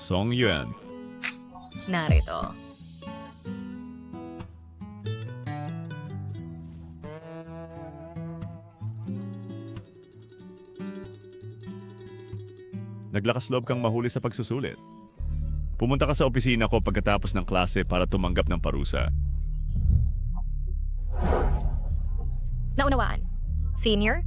Song Yuan. Narito. Naglakas loob kang mahuli sa pagsusulit. Pumunta ka sa opisina ko pagkatapos ng klase para tumanggap ng parusa. Naunawaan. Senior?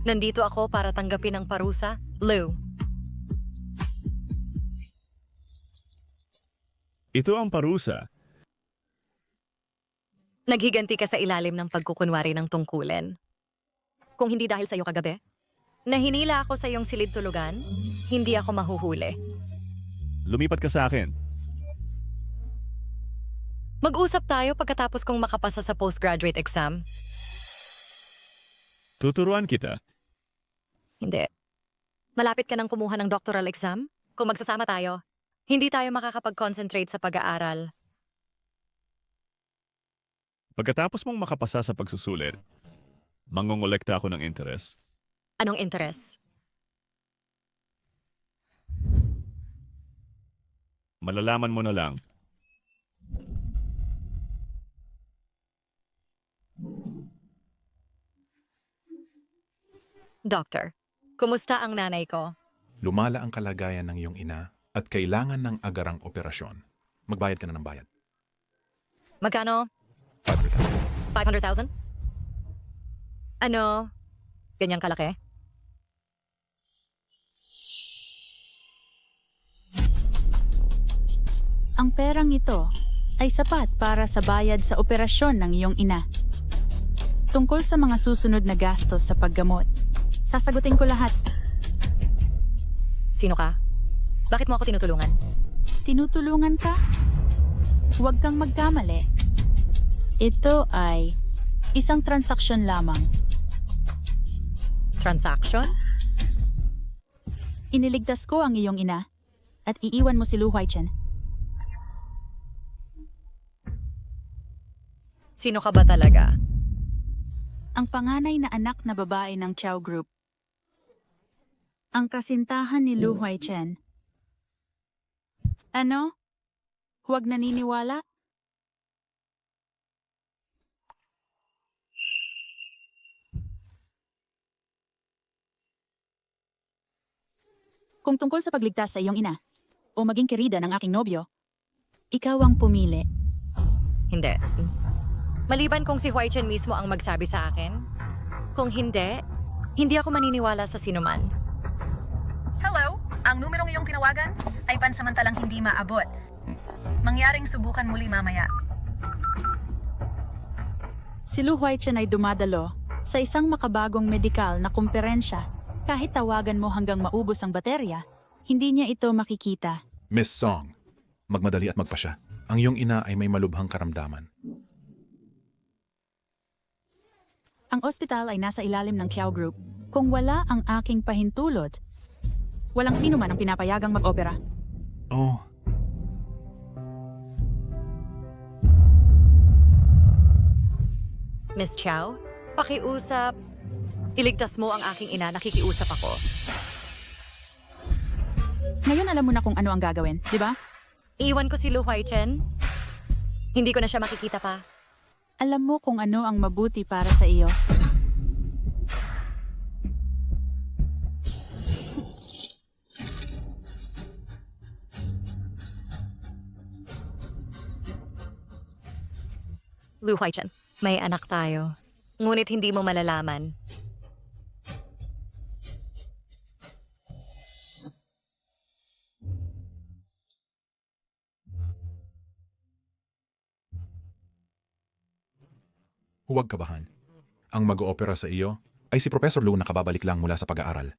Nandito ako para tanggapin ang parusa. Lou. Ito ang parusa. Naghiganti ka sa ilalim ng pagkukunwari ng tungkulin. Kung hindi dahil sa iyo kagabi, nahinila ako sa iyong silid tulugan, hindi ako mahuhuli. Lumipat ka sa akin. Mag-usap tayo pagkatapos kong makapasa sa postgraduate exam. Tuturuan kita. Hindi. Malapit ka nang kumuha ng doctoral exam? Kung magsasama tayo, hindi tayo makakapag-concentrate sa pag-aaral. Pagkatapos mong makapasa sa pagsusulit, mangongolekta ako ng interes. Anong interes? Malalaman mo na lang. Doctor, kumusta ang nanay ko? Lumala ang kalagayan ng iyong ina at kailangan ng agarang operasyon. Magbayad ka na ng bayad. Magkano? 500,000. 500,000? Ano? Ganyang kalaki? Ang perang ito ay sapat para sa bayad sa operasyon ng iyong ina. Tungkol sa mga susunod na gastos sa paggamot, sasagutin ko lahat. Sino ka? Bakit mo ako tinutulungan? Tinutulungan ka? Huwag kang magkamali. Ito ay isang transaksyon lamang. Transaction? Iniligtas ko ang iyong ina at iiwan mo si Lu Huaichen. Sino ka ba talaga? Ang panganay na anak na babae ng Chow Group. Ang kasintahan ni Lu Huaichen. Ano? Huwag naniniwala? Kung tungkol sa pagligtas sa iyong ina o maging kerida ng aking nobyo, ikaw ang pumili. Hindi. Maliban kung si Huaichen mismo ang magsabi sa akin. Kung hindi, hindi ako maniniwala sa sinuman. Hello? Ang numerong iyong tinawagan ay pansamantalang hindi maabot. Mangyaring subukan muli mamaya. Si Lu Huaichen ay dumadalo sa isang makabagong medikal na kumperensya. Kahit tawagan mo hanggang maubos ang baterya, hindi niya ito makikita. Miss Song, magmadali at magpasya. Ang iyong ina ay may malubhang karamdaman. Ang ospital ay nasa ilalim ng Chow Group. Kung wala ang aking pahintulot, walang sino man ang pinapayagang mag-opera. Oh, Miss Chow, pakiusap. Iligtas mo ang aking ina, nakikiusap ako. Ngayon alam mo na kung ano ang gagawin, di ba? Iwan ko si Lu Huaichen. Hindi ko na siya makikita pa. Alam mo kung ano ang mabuti para sa iyo. Lu Huaichan, may anak tayo. Ngunit hindi mo malalaman. Huwag kabahan. Ang mag-oopera sa iyo ay si Professor Lu na kababalik lang mula sa pag-aaral.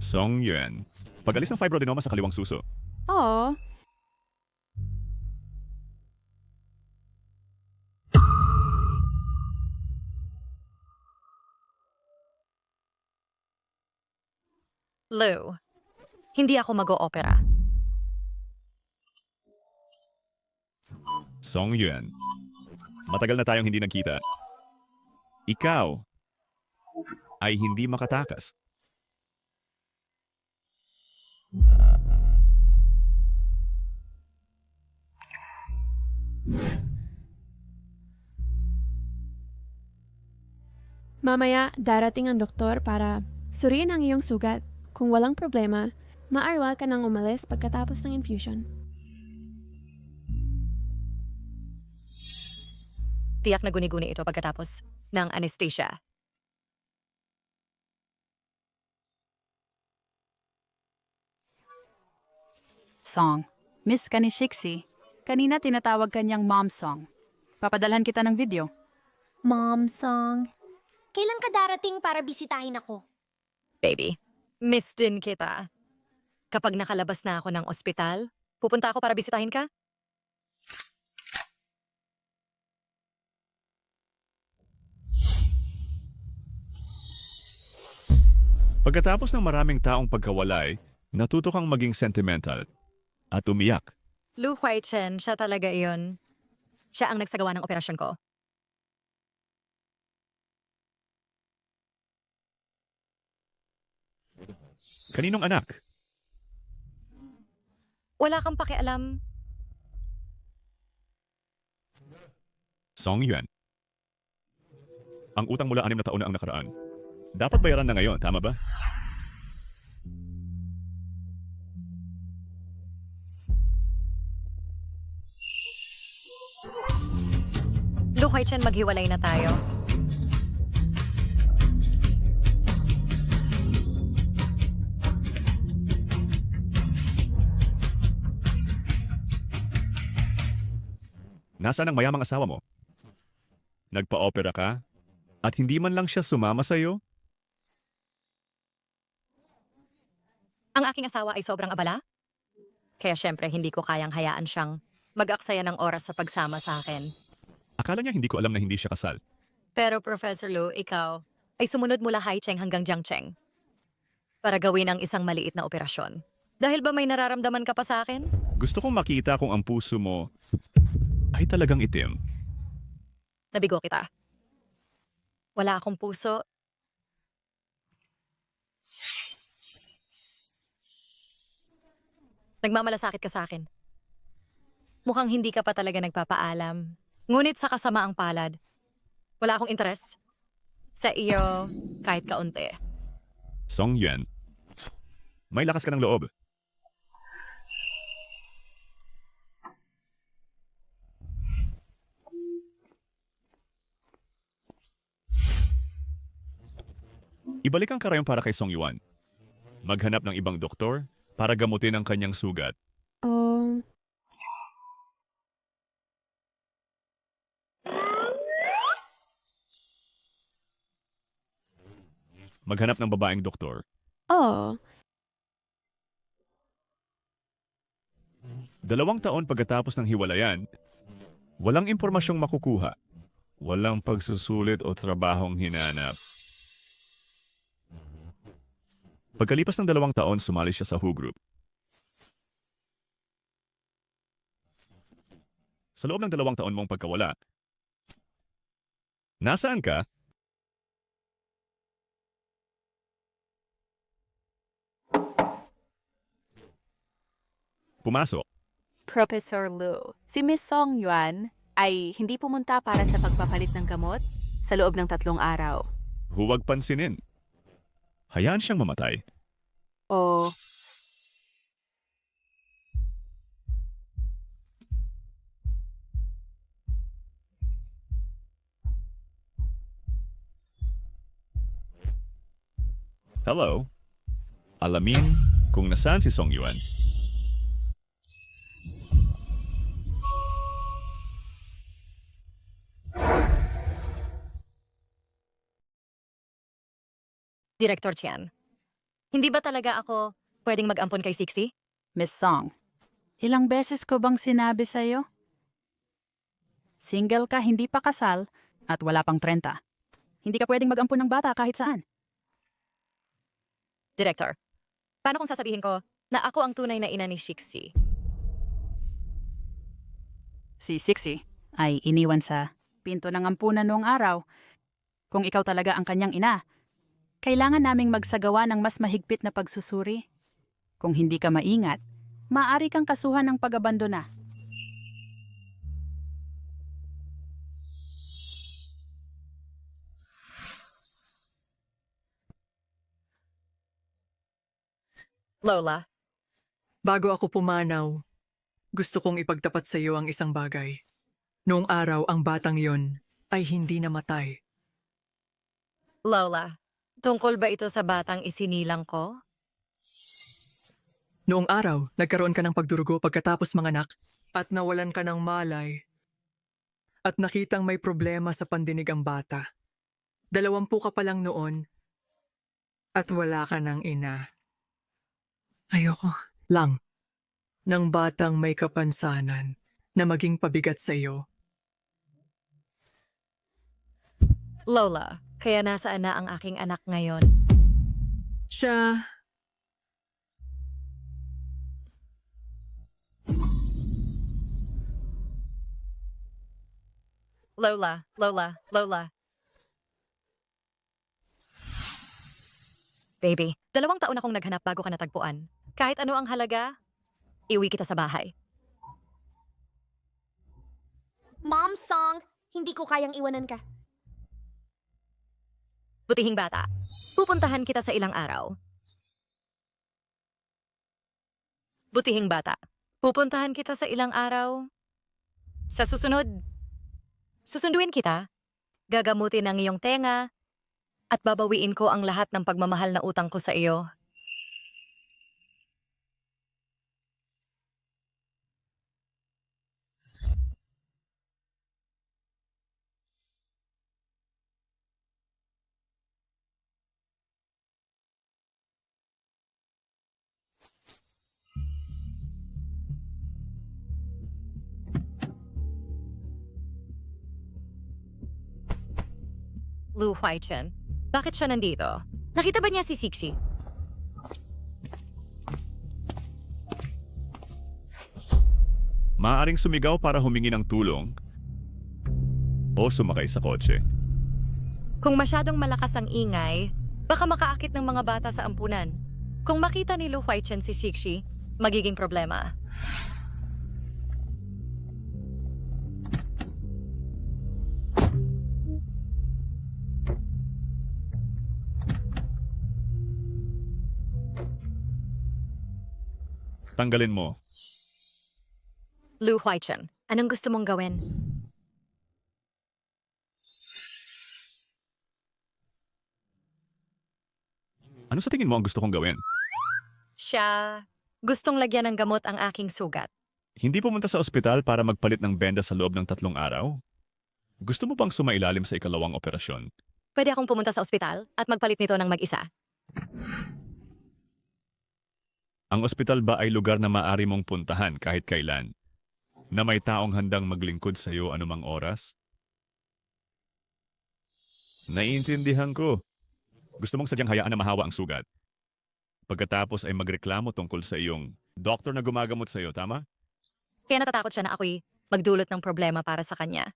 Song Yuan. Pag-alis ng fibroadenoma sa kaliwang suso. Oo. Lu, hindi ako mag-oopera. Song Yuan. Matagal na tayong hindi nagkita. Ikaw ay hindi makatakas. Mamaya, darating ang doktor para suriin ang iyong sugat. Kung walang problema, maarwal ka nang umalis pagkatapos ng infusion. Tiyak na guni-guni ito pagkatapos ng anesthesia. Song. Miss ka ni Shixie. Kanina tinatawag kanyang mom song. Papadalhan kita ng video. Mom song. Kailan ka darating para bisitahin ako? Baby, miss din kita. Kapag nakalabas na ako ng ospital, pupunta ako para bisitahin ka? Pagkatapos ng maraming taong pagkawalay, natuto kang maging sentimental at umiyak. Lu Huaichen, siya talaga iyon. Siya ang nagsagawa ng operasyon ko. Kaninong anak? Wala kang pakialam. Song Yuan. Ang utang mula 6 na taon na ang nakaraan. Dapat bayaran na ngayon, tama ba? Lu Huaichen, maghiwalay na tayo. Nasaan ang mayamang asawa mo? Nagpa-opera ka? At hindi man lang siya sumama sa'yo? Ang aking asawa ay sobrang abala. Kaya syempre hindi ko kayang hayaan siyang mag-aksaya ng oras sa pagsama sa akin. Akala niya hindi ko alam na hindi siya kasal. Pero Professor Lu, ikaw ay sumunod mula Haicheng hanggang Jiangcheng para gawin ang isang maliit na operasyon. Dahil ba may nararamdaman ka pa sa akin? Gusto kong makita kung ang puso mo ay talagang itim. Nabigo kita. Wala akong puso. Nagmamalasakit ka sa akin. Mukhang hindi ka pa talaga nagpapaalam. Ngunit sa kasamaang palad, wala akong interes sa iyo kahit kaunti. Song Yuan. May lakas ka ng loob. Ibalik ang karayong para kay Song Yuan. Maghanap ng ibang doktor para gamutin ang kanyang sugat. Oh, Maghanap ng babaeng doktor. oh. 2 taon pagkatapos ng hiwalayan, walang impormasyong makukuha. Walang pagsusulit o trabahong hinanap. Pagkalipas ng 2 taon, sumali siya sa WHO Group. Sa loob ng 2 taon mong pagkawala, nasaan ka? Pumasok. Professor Lu, si Miss Song Yuan ay hindi pumunta para sa pagpapalit ng gamot sa loob ng 3 araw. Huwag pansinin. Hayaan siyang mamatay. O Hello? Alamin kung nasaan si Song Yuan. Director Chian, hindi ba talaga ako pwedeng mag-ampon kay Sixie? Miss Song, ilang beses ko bang sinabi sa'yo? Single ka, hindi pa kasal, at wala pang 30. Hindi ka pwedeng mag-ampon ng bata kahit saan. Director, paano kung sasabihin ko na ako ang tunay na ina ni Sixie? Si Sixie ay iniwan sa pinto ng ampunan noong araw. Kung ikaw talaga ang kanyang ina, kailangan naming magsagawa ng mas mahigpit na pagsusuri. Kung hindi ka maingat, maaari kang kasuhan ng pag-abandona. Lola, Bago ako pumanaw, gusto kong ipagtapat sa iyo ang isang bagay. Noong araw ang batang yon ay hindi namatay. Lola, tungkol ba ito sa batang isinilang ko? Noong araw, nagkaroon ka ng pagdurugo pagkatapos manganak at nawalan ka ng malay. At nakitang may problema sa pandinig ang bata. 20 ka pa lang noon at wala ka ng ina. Ayoko lang ng batang may kapansanan na maging pabigat sa iyo. Lola, kaya nasaan na ang aking anak ngayon? Siya... Lola. Baby, 2 taon akong naghanap bago ka natagpuan. Kahit ano ang halaga, iwi kita sa bahay. Mom Song, hindi ko kayang iwanan ka. Butihing bata, pupuntahan kita sa ilang araw. Butihing bata, pupuntahan kita sa ilang araw. Sa susunod, susunduin kita, gagamutin ang iyong tenga, at babawiin ko ang lahat ng pagmamahal na utang ko sa iyo. Lu Huaichen, bakit siya nandito? Nakita ba niya si Sixie? Maaaring sumigaw para humingi ng tulong o sumakay sa kotse. Kung masyadong malakas ang ingay, baka makaakit ng mga bata sa ampunan. Kung makita ni Lu Huaichen si Sixie, magiging problema. Tanggalin mo. Lu Huaichen, anong gusto mong gawin? Ano sa tingin mo ang gusto kong gawin? Siya, gustong lagyan ng gamot ang aking sugat. Hindi pumunta sa ospital para magpalit ng benda sa loob ng 3 araw? Gusto mo bang sumailalim sa ikalawang operasyon? Pwede akong pumunta sa ospital at magpalit nito ng mag-isa. Ang ospital ba ay lugar na maaari mong puntahan kahit kailan? Na may taong handang maglingkod sa iyo anumang oras? Naiintindihan ko. Gusto mong sadyang hayaan na mahawa ang sugat. Pagkatapos ay magreklamo tungkol sa iyong doktor na gumagamot sa iyo, tama? Kaya natatakot siya na ako'y magdulot ng problema para sa kanya.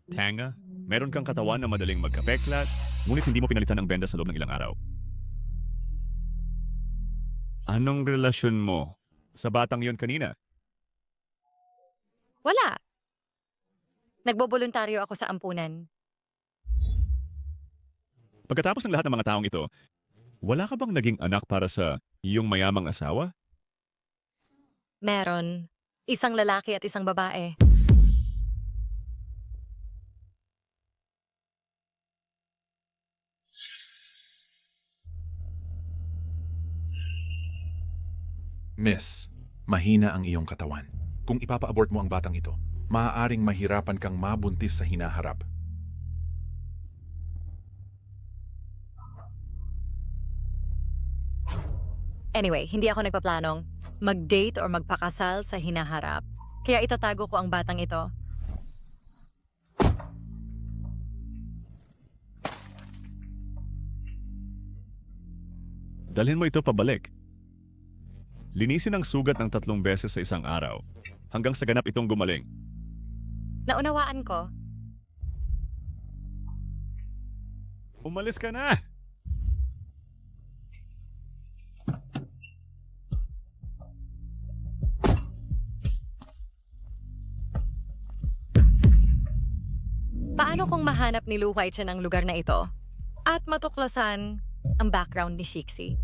Tanga? Meron kang katawan na madaling magkapeklat, ngunit hindi mo pinalitan ang benda sa loob ng ilang araw. Anong relasyon mo sa batang yon kanina? Wala. Nagboboluntaryo ako sa ampunan. Pagkatapos ng lahat ng mga taong ito, wala ka bang naging anak para sa iyong mayamang asawa? Meron. Isang lalaki at isang babae. Miss, mahina ang iyong katawan. Kung ipapa-abort mo ang batang ito, maaaring mahirapan kang mabuntis sa hinaharap. Anyway, hindi ako nagpaplanong mag-date or magpakasal sa hinaharap. Kaya itatago ko ang batang ito. Dalhin mo ito pabalik. Linisin ang sugat ng 3 beses sa isang araw hanggang sa ganap itong gumaling. Naunawaan ko. Umalis ka na! Paano kung mahanap ni Lu Huaichen ang lugar na ito? At matuklasan ang background ni Shixi?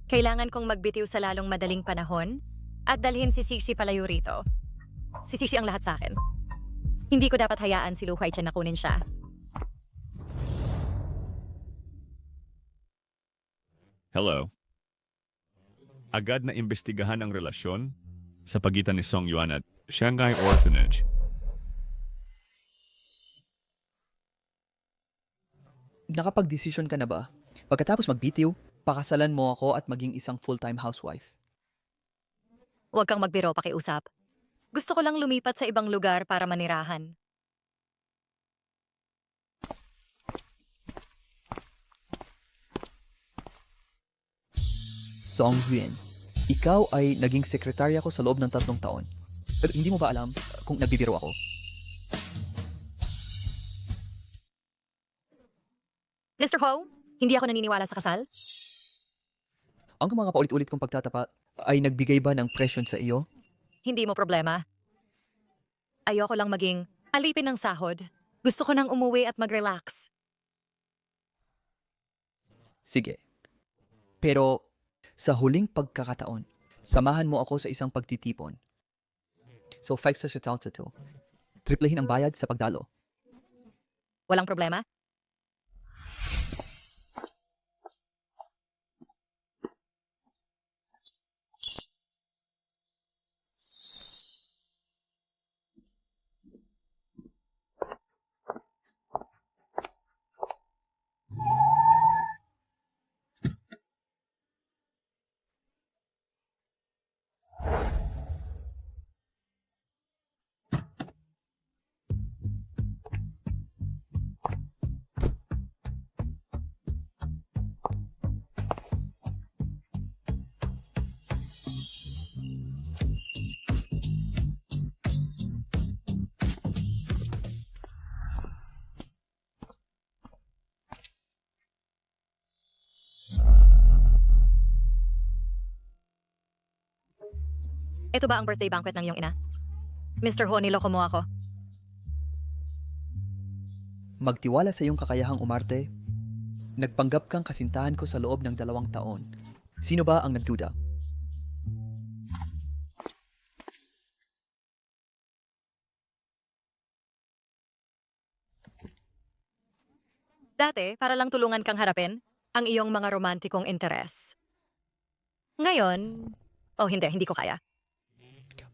Kailangan kong magbitiw sa lalong madaling panahon at dalhin si Shixi palayo rito. Si Shixi ang lahat sa akin. Hindi ko dapat hayaan si Lu Huaichen na kunin siya. Hello. Agad na imbestigahan ang relasyon sa pagitan ni Song Yuan at Shanghai Orphanage. Nakapag-desisyon ka na ba? Pagkatapos magbitiw, pakasalan mo ako at maging isang full-time housewife. Huwag kang magbiro, pakiusap. Gusto ko lang lumipat sa ibang lugar para manirahan. Song Yuan, ikaw ay naging sekretarya ko sa loob ng 3 taon. Pero hindi mo ba alam kung nagbibiro ako? Mr. Ho, hindi ako naniniwala sa kasal. Ang mga paulit-ulit kong pagtatapat ay nagbigay ba ng presyon sa iyo? Hindi mo problema. Ayoko lang maging alipin ng sahod. Gusto ko nang umuwi at mag-relax. Sige. Pero sa huling pagkakataon, samahan mo ako sa isang pagtitipon. So, 5 sa shutdown sa 2. Triplehin ang bayad sa pagdalo. Walang problema? Ito ba ang birthday banquet ng iyong ina? Mr. Ho, niloko mo ako. Magtiwala sa iyong kakayahang umarte. Nagpanggap kang kasintahan ko sa loob ng 2 taon. Sino ba ang nagduda? Dati, para lang tulungan kang harapin ang iyong mga romantikong interes. Ngayon, hindi ko kaya.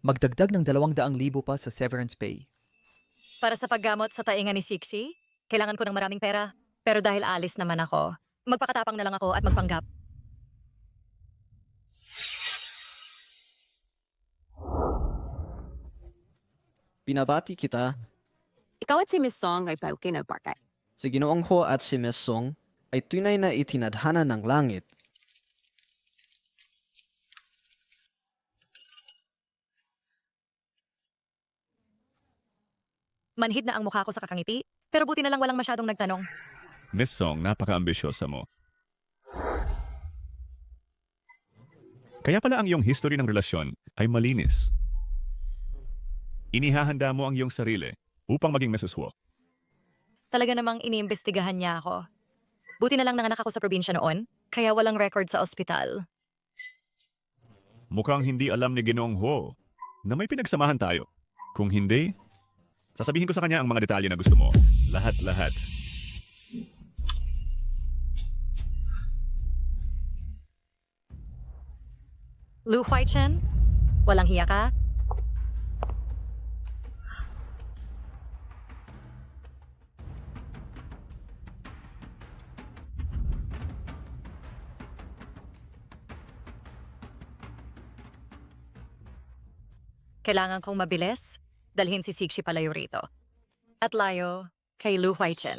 Magdagdag ng 200,000 pa sa severance pay. Para sa paggamot sa tainga ni Shixi, kailangan ko ng maraming pera. Pero dahil alis naman ako, magpakatapang na lang ako at magpanggap. Binabati kita. Ikaw at si Miss Song ay pagkinagbarkay. Si Ginoong Ho at si Miss Song ay tunay na itinadhana ng langit. Manhid na ang mukha ko sa kakangiti. Pero buti na lang walang masyadong nagtanong. Miss Song, napaka-ambisyosa mo. Kaya pala ang iyong history ng relasyon ay malinis. Inihahanda mo ang iyong sarili upang maging Mrs. Huo. Talaga namang iniimbestigahan niya ako. Buti na lang nanganak ako sa probinsya noon, kaya walang record sa ospital. Mukhang hindi alam ni Ginoong Huo na may pinagsamahan tayo. Kung hindi, sasabihin ko sa kanya ang mga detalye na gusto mo. Lahat-lahat. Lu Huaichen, walang hiya ka? Kailangan kong mabilis, dalhin si Sixi palayo rito. At layo kay Lu Huaichen.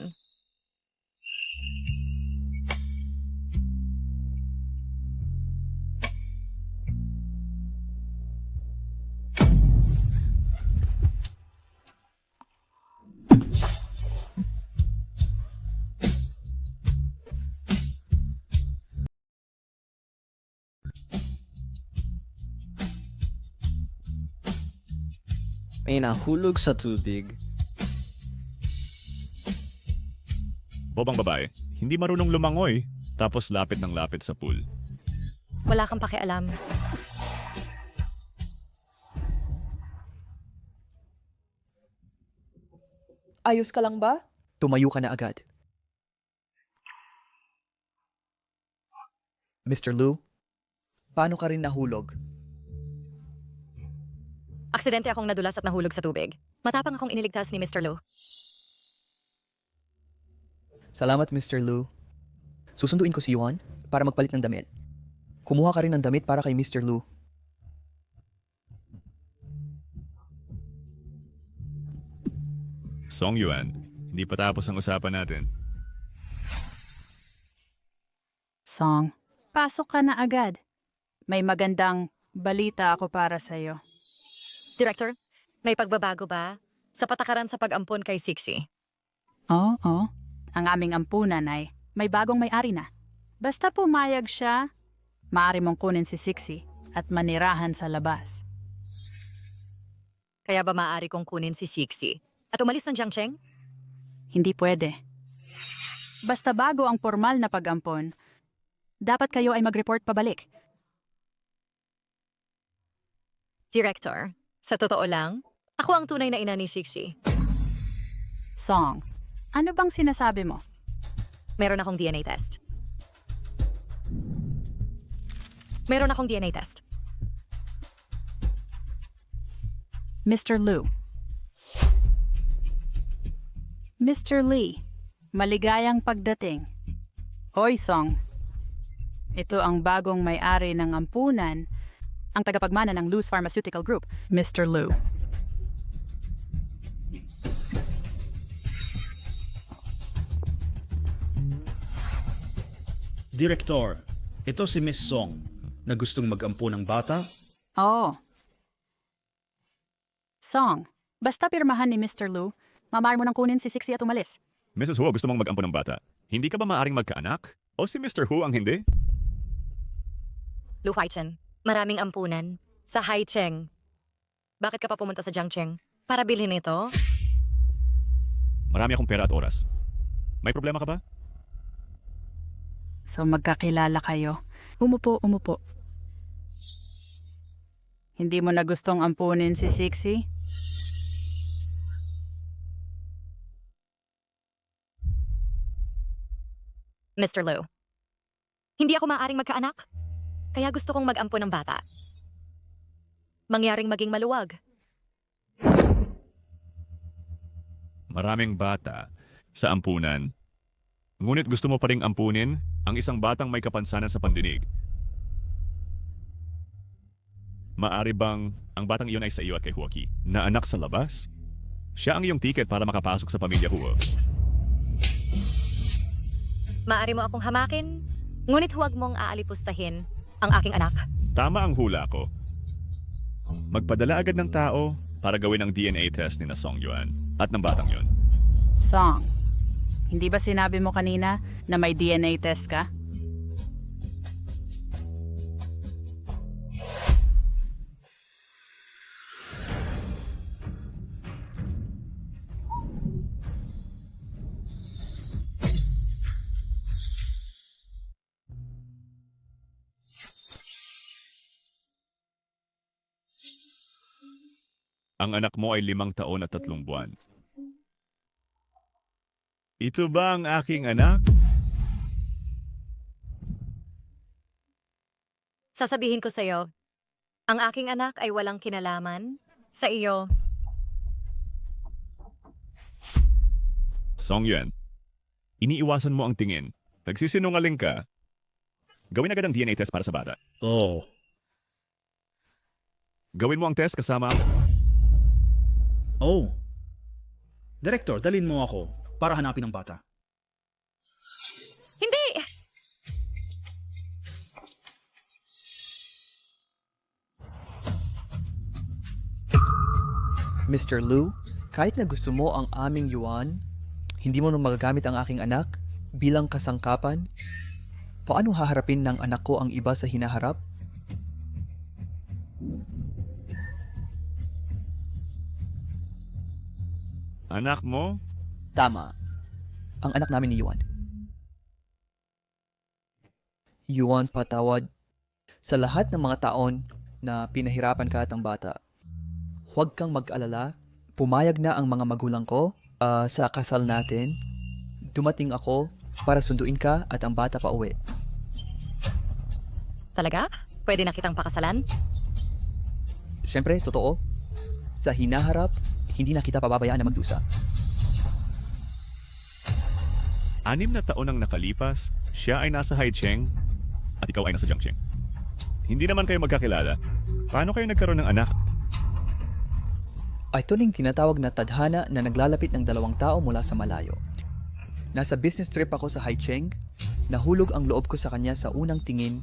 May nahulog sa tubig. Bobang babae, hindi marunong lumangoy, tapos lapit ng lapit sa pool. Wala kang pakialam. Ayos ka lang ba? Tumayo ka na agad. Mr. Lu, paano ka rin nahulog? Aksidente akong nadulas at nahulog sa tubig. Matapang akong iniligtas ni Mr. Lu. Salamat, Mr. Lu. Susunduin ko si Yuan para magpalit ng damit. Kumuha ka rin ng damit para kay Mr. Lu. Song Yuan, hindi pa tapos ang usapan natin. Song, pasok ka na agad. May magandang balita ako para sa'yo. Director, may pagbabago ba sa patakaran sa pag-ampon kay Sixi? Oo. Ang aming ampunan ay may bagong may-ari na. Basta pumayag siya, maaari mong kunin si Sixi at manirahan sa labas. Kaya ba maaari kong kunin si Sixi at umalis ng Jiangcheng? Hindi pwede. Basta bago ang formal na pag-ampon, dapat kayo ay mag-report pabalik. Director, sa totoo lang, ako ang tunay na ina ni Sixi. Song, ano bang sinasabi mo? Meron akong DNA test. Meron akong DNA test. Mr. Lu. Mr. Lee, maligayang pagdating. Hoy, Song. Ito ang bagong may-ari ng ampunan, ang tagapagmana ng Lu's Pharmaceutical Group, Mr. Lu. Direktor, ito si Miss Song na gustong mag-ampo ng bata. Oo. Song, basta pirmahan ni Mr. Lu, mamahal mo nang kunin si Sixi at umalis. Mrs. Huo, gusto mong mag-ampo ng bata? Hindi ka ba maaring magkaanak? O si Mr. Huo ang hindi? Lu Huaichen, maraming ampunan. Sa Haicheng. Bakit ka pa pumunta sa Jiangcheng? Para bilhin ito? Marami akong pera at oras. May problema ka ba? So magkakilala kayo. Umupo. Hindi mo na gustong ampunin si Sixi? Mr. Lu, hindi ako maaaring magkaanak. Kaya gusto kong mag-ampon ng bata. Mangyaring maging maluwag. Maraming bata sa ampunan. Ngunit gusto mo pa ring ampunin ang isang batang may kapansanan sa pandinig. Maari bang ang batang iyon ay sa iyo at kay Huoki na anak sa labas? Siya ang iyong tiket para makapasok sa pamilya Huo. Maari mo akong hamakin, ngunit huwag mong aalipustahin ang aking anak. Tama ang hula ko. Magpadala agad ng tao para gawin ang DNA test ni na Song Yuan at ng batang yun. Song, hindi ba sinabi mo kanina na may DNA test ka? Ang anak mo ay 5 taon at 3 buwan. Ito ba ang aking anak? Sasabihin ko sa'yo, ang aking anak ay walang kinalaman sa iyo. Song Yuan, iniiwasan mo ang tingin. Nagsisinungaling ka. Gawin agad ang DNA test para sa bata. Oh, Gawin mo ang test kasama oh. Director, dalin mo ako para hanapin ang bata. Hindi! Mr. Liu, kahit na gusto mo ang aming yuan, hindi mo na magagamit ang aking anak bilang kasangkapan. Paano haharapin ng anak ko ang iba sa hinaharap? anak mo? Tama. Ang anak namin ni Yuan. Yuan, patawad sa lahat ng mga taon na pinahirapan ka at ang bata. Huwag kang mag-alala. Pumayag na ang mga magulang ko sa kasal natin. Dumating ako para sunduin ka at ang bata pa uwi. Talaga? Pwede na kitang pakasalan? Siyempre, totoo. Sa hinaharap, hindi na kita pababayaan na magdusa. 6 na taon ang nakalipas, siya ay nasa Haicheng at ikaw ay nasa Jiangcheng. Hindi naman kayo magkakilala. Paano kayo nagkaroon ng anak? Ito ling tinatawag na tadhana na naglalapit ng 2 tao mula sa malayo. Nasa business trip ako sa Haicheng, nahulog ang loob ko sa kanya sa unang tingin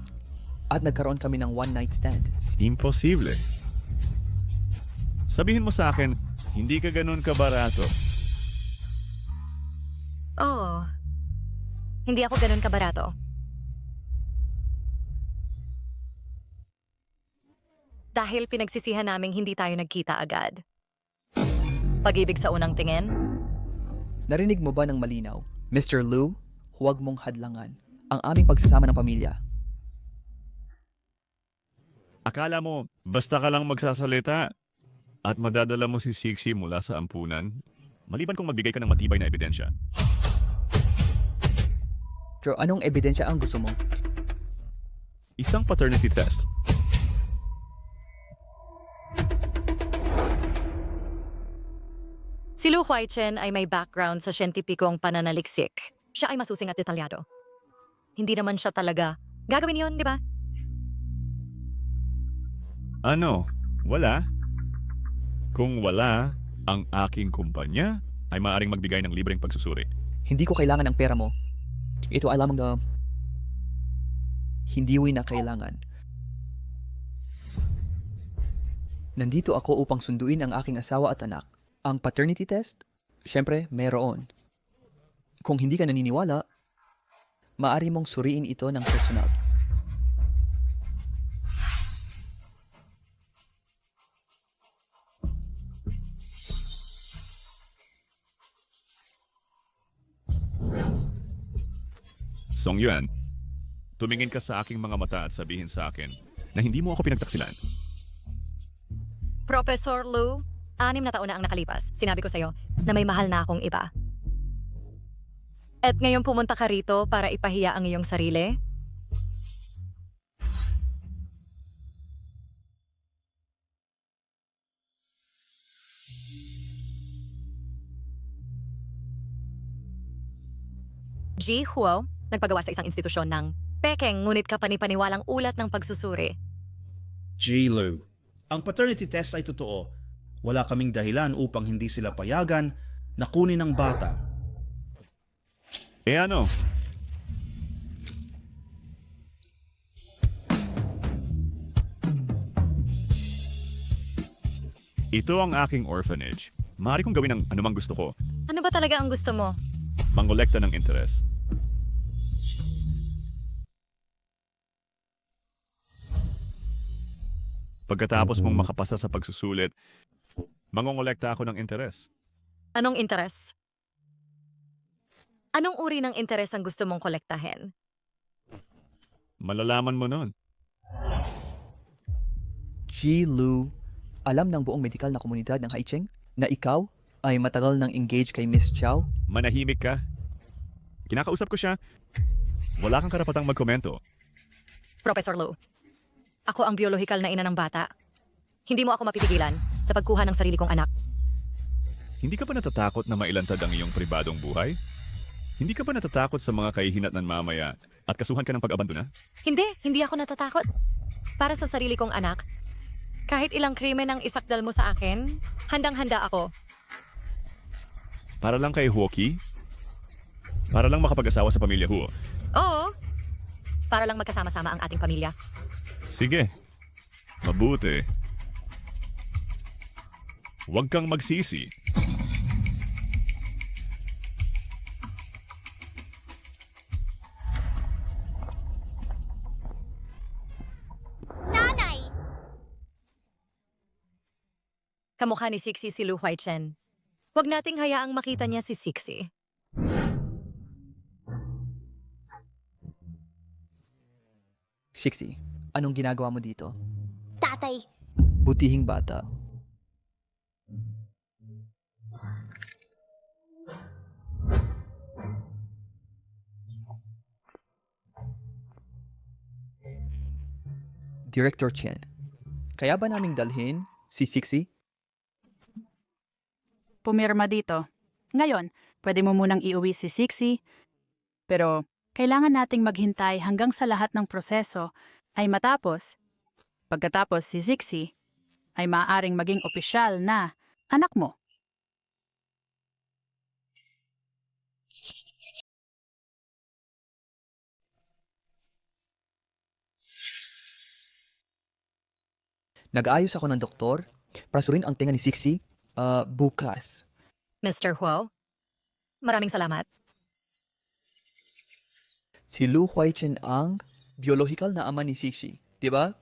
at nagkaroon kami ng one-night stand. Imposible. Sabihin mo sa akin, hindi ka ganun kabarato. Oo. Hindi ako ganun kabarato. Dahil pinagsisihan naming hindi tayo nagkita agad. Pag-ibig sa unang tingin? Narinig mo ba ng malinaw? Mr. Liu, huwag mong hadlangan ang aming pagsasama ng pamilya. Akala mo, basta ka lang magsasalita at madadala mo si Sixi mula sa ampunan, maliban kung magbigay ka ng matibay na ebidensya. Pero anong ebidensya ang gusto mo? Isang paternity test. Si Lu Huaichen ay may background sa siyentipikong pananaliksik. Siya ay masusing at detalyado. Hindi naman siya talaga gagawin yun, di ba? Ano? Wala? Kung wala, ang aking kumpanya ay maaaring magbigay ng libreng pagsusuri. Hindi ko kailangan ng pera mo. Ito ay lamang na hindi na kailangan. Nandito ako upang sunduin ang aking asawa at anak. Ang paternity test, syempre, mayroon. Kung hindi ka naniniwala, maaari mong suriin ito ng personal. Song Yuan, tumingin ka sa aking mga mata at sabihin sa akin na hindi mo ako pinagtaksilan. Professor Lu, 6 na taon na ang nakalipas. Sinabi ko sa'yo na may mahal na akong iba. At ngayon pumunta ka rito para ipahiya ang iyong sarili? Ji Huo, nagpagawa sa isang institusyon ng pekeng ngunit kapanipaniwalang ulat ng pagsusuri. G. Liu, ang paternity test ay totoo. Wala kaming dahilan upang hindi sila payagan na kunin ang bata. Ano? Ito ang aking orphanage. Maaari kong gawin ang anumang gusto ko. Ano ba talaga ang gusto mo? Mangolekta ng interes. Pagkatapos mong makapasa sa pagsusulit, mangongolekta ako ng interes. Anong interes? Anong uri ng interes ang gusto mong kolektahin? Malalaman mo nun. Ji Lu, alam ng buong medikal na komunidad ng Haicheng na ikaw ay matagal nang engaged kay Miss Chow? Manahimik ka. Kinakausap ko siya. Wala kang karapatang magkomento. Professor Lu, ako ang biolohikal na ina ng bata. Hindi mo ako mapipigilan sa pagkuha ng sarili kong anak. Hindi ka ba natatakot na mailantad ang iyong pribadong buhay? Hindi ka ba natatakot sa mga kahihinatnan mamaya at kasuhan ka ng pag-abandona? Hindi ako natatakot. Para sa sarili kong anak, kahit ilang krimen ang isakdal mo sa akin, handang-handa ako. Para lang kay Huoki? Para lang makapag-asawa sa pamilya Huo? Oo, para lang magkasama-sama ang ating pamilya. Sige. Mabuti. Huwag kang magsisi. Nanay! Kamukha ni Sixi si Lu Huaichen. Huwag nating hayaang makita niya si Sixi. Shixi, anong ginagawa mo dito? Tatay, Butihing bata. Director Chen, kaya ba naming dalhin si Sixi? Pumirma dito. Ngayon, pwede mo munang iuwi si Sixi, pero kailangan nating maghintay hanggang sa lahat ng proseso ay matapos. Pagkatapos si Sixi ay maaaring maging opisyal na anak mo. Nag-ayos ako ng doktor para surin ang tenga ni Sixi bukas. Mr. Huo, maraming salamat. Si Lu Huaichen ang biological na ama ni Sixi, di ba?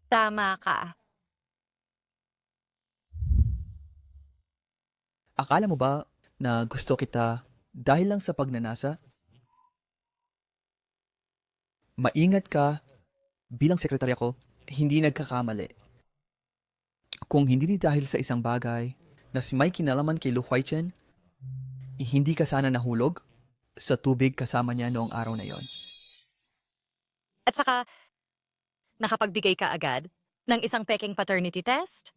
Tama ka. Akala mo ba na gusto kita dahil lang sa pagnanasa? Maingat ka, bilang sekretarya ko, hindi nagkakamali. Kung hindi dahil sa isang bagay na may kinalaman kay Lu Huaichen, hindi ka sana nahulog sa tubig kasama niya noong araw na yon. At saka, nakapagbigay ka agad ng isang peking paternity test?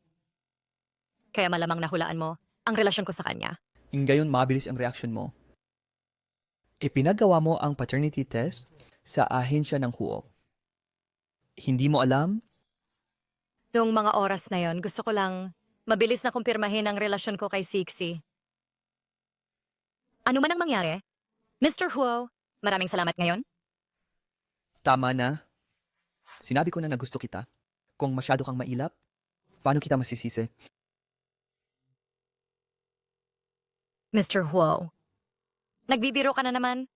Kaya malamang nahulaan mo ang relasyon ko sa kanya. Ngayon mabilis ang reaksyon mo. Ipinagawa mo ang paternity test sa ahensya ng Huo. Hindi mo alam? Noong mga oras na yon, gusto ko lang mabilis na kumpirmahin ang relasyon ko kay Sixi. Ano man ang mangyari, Mr. Huo, maraming salamat ngayon. Tama na. Sinabi ko na gusto kita. Kung masyado kang mailap, paano kita masisisi? Mr. Huo, nagbibiro ka na naman?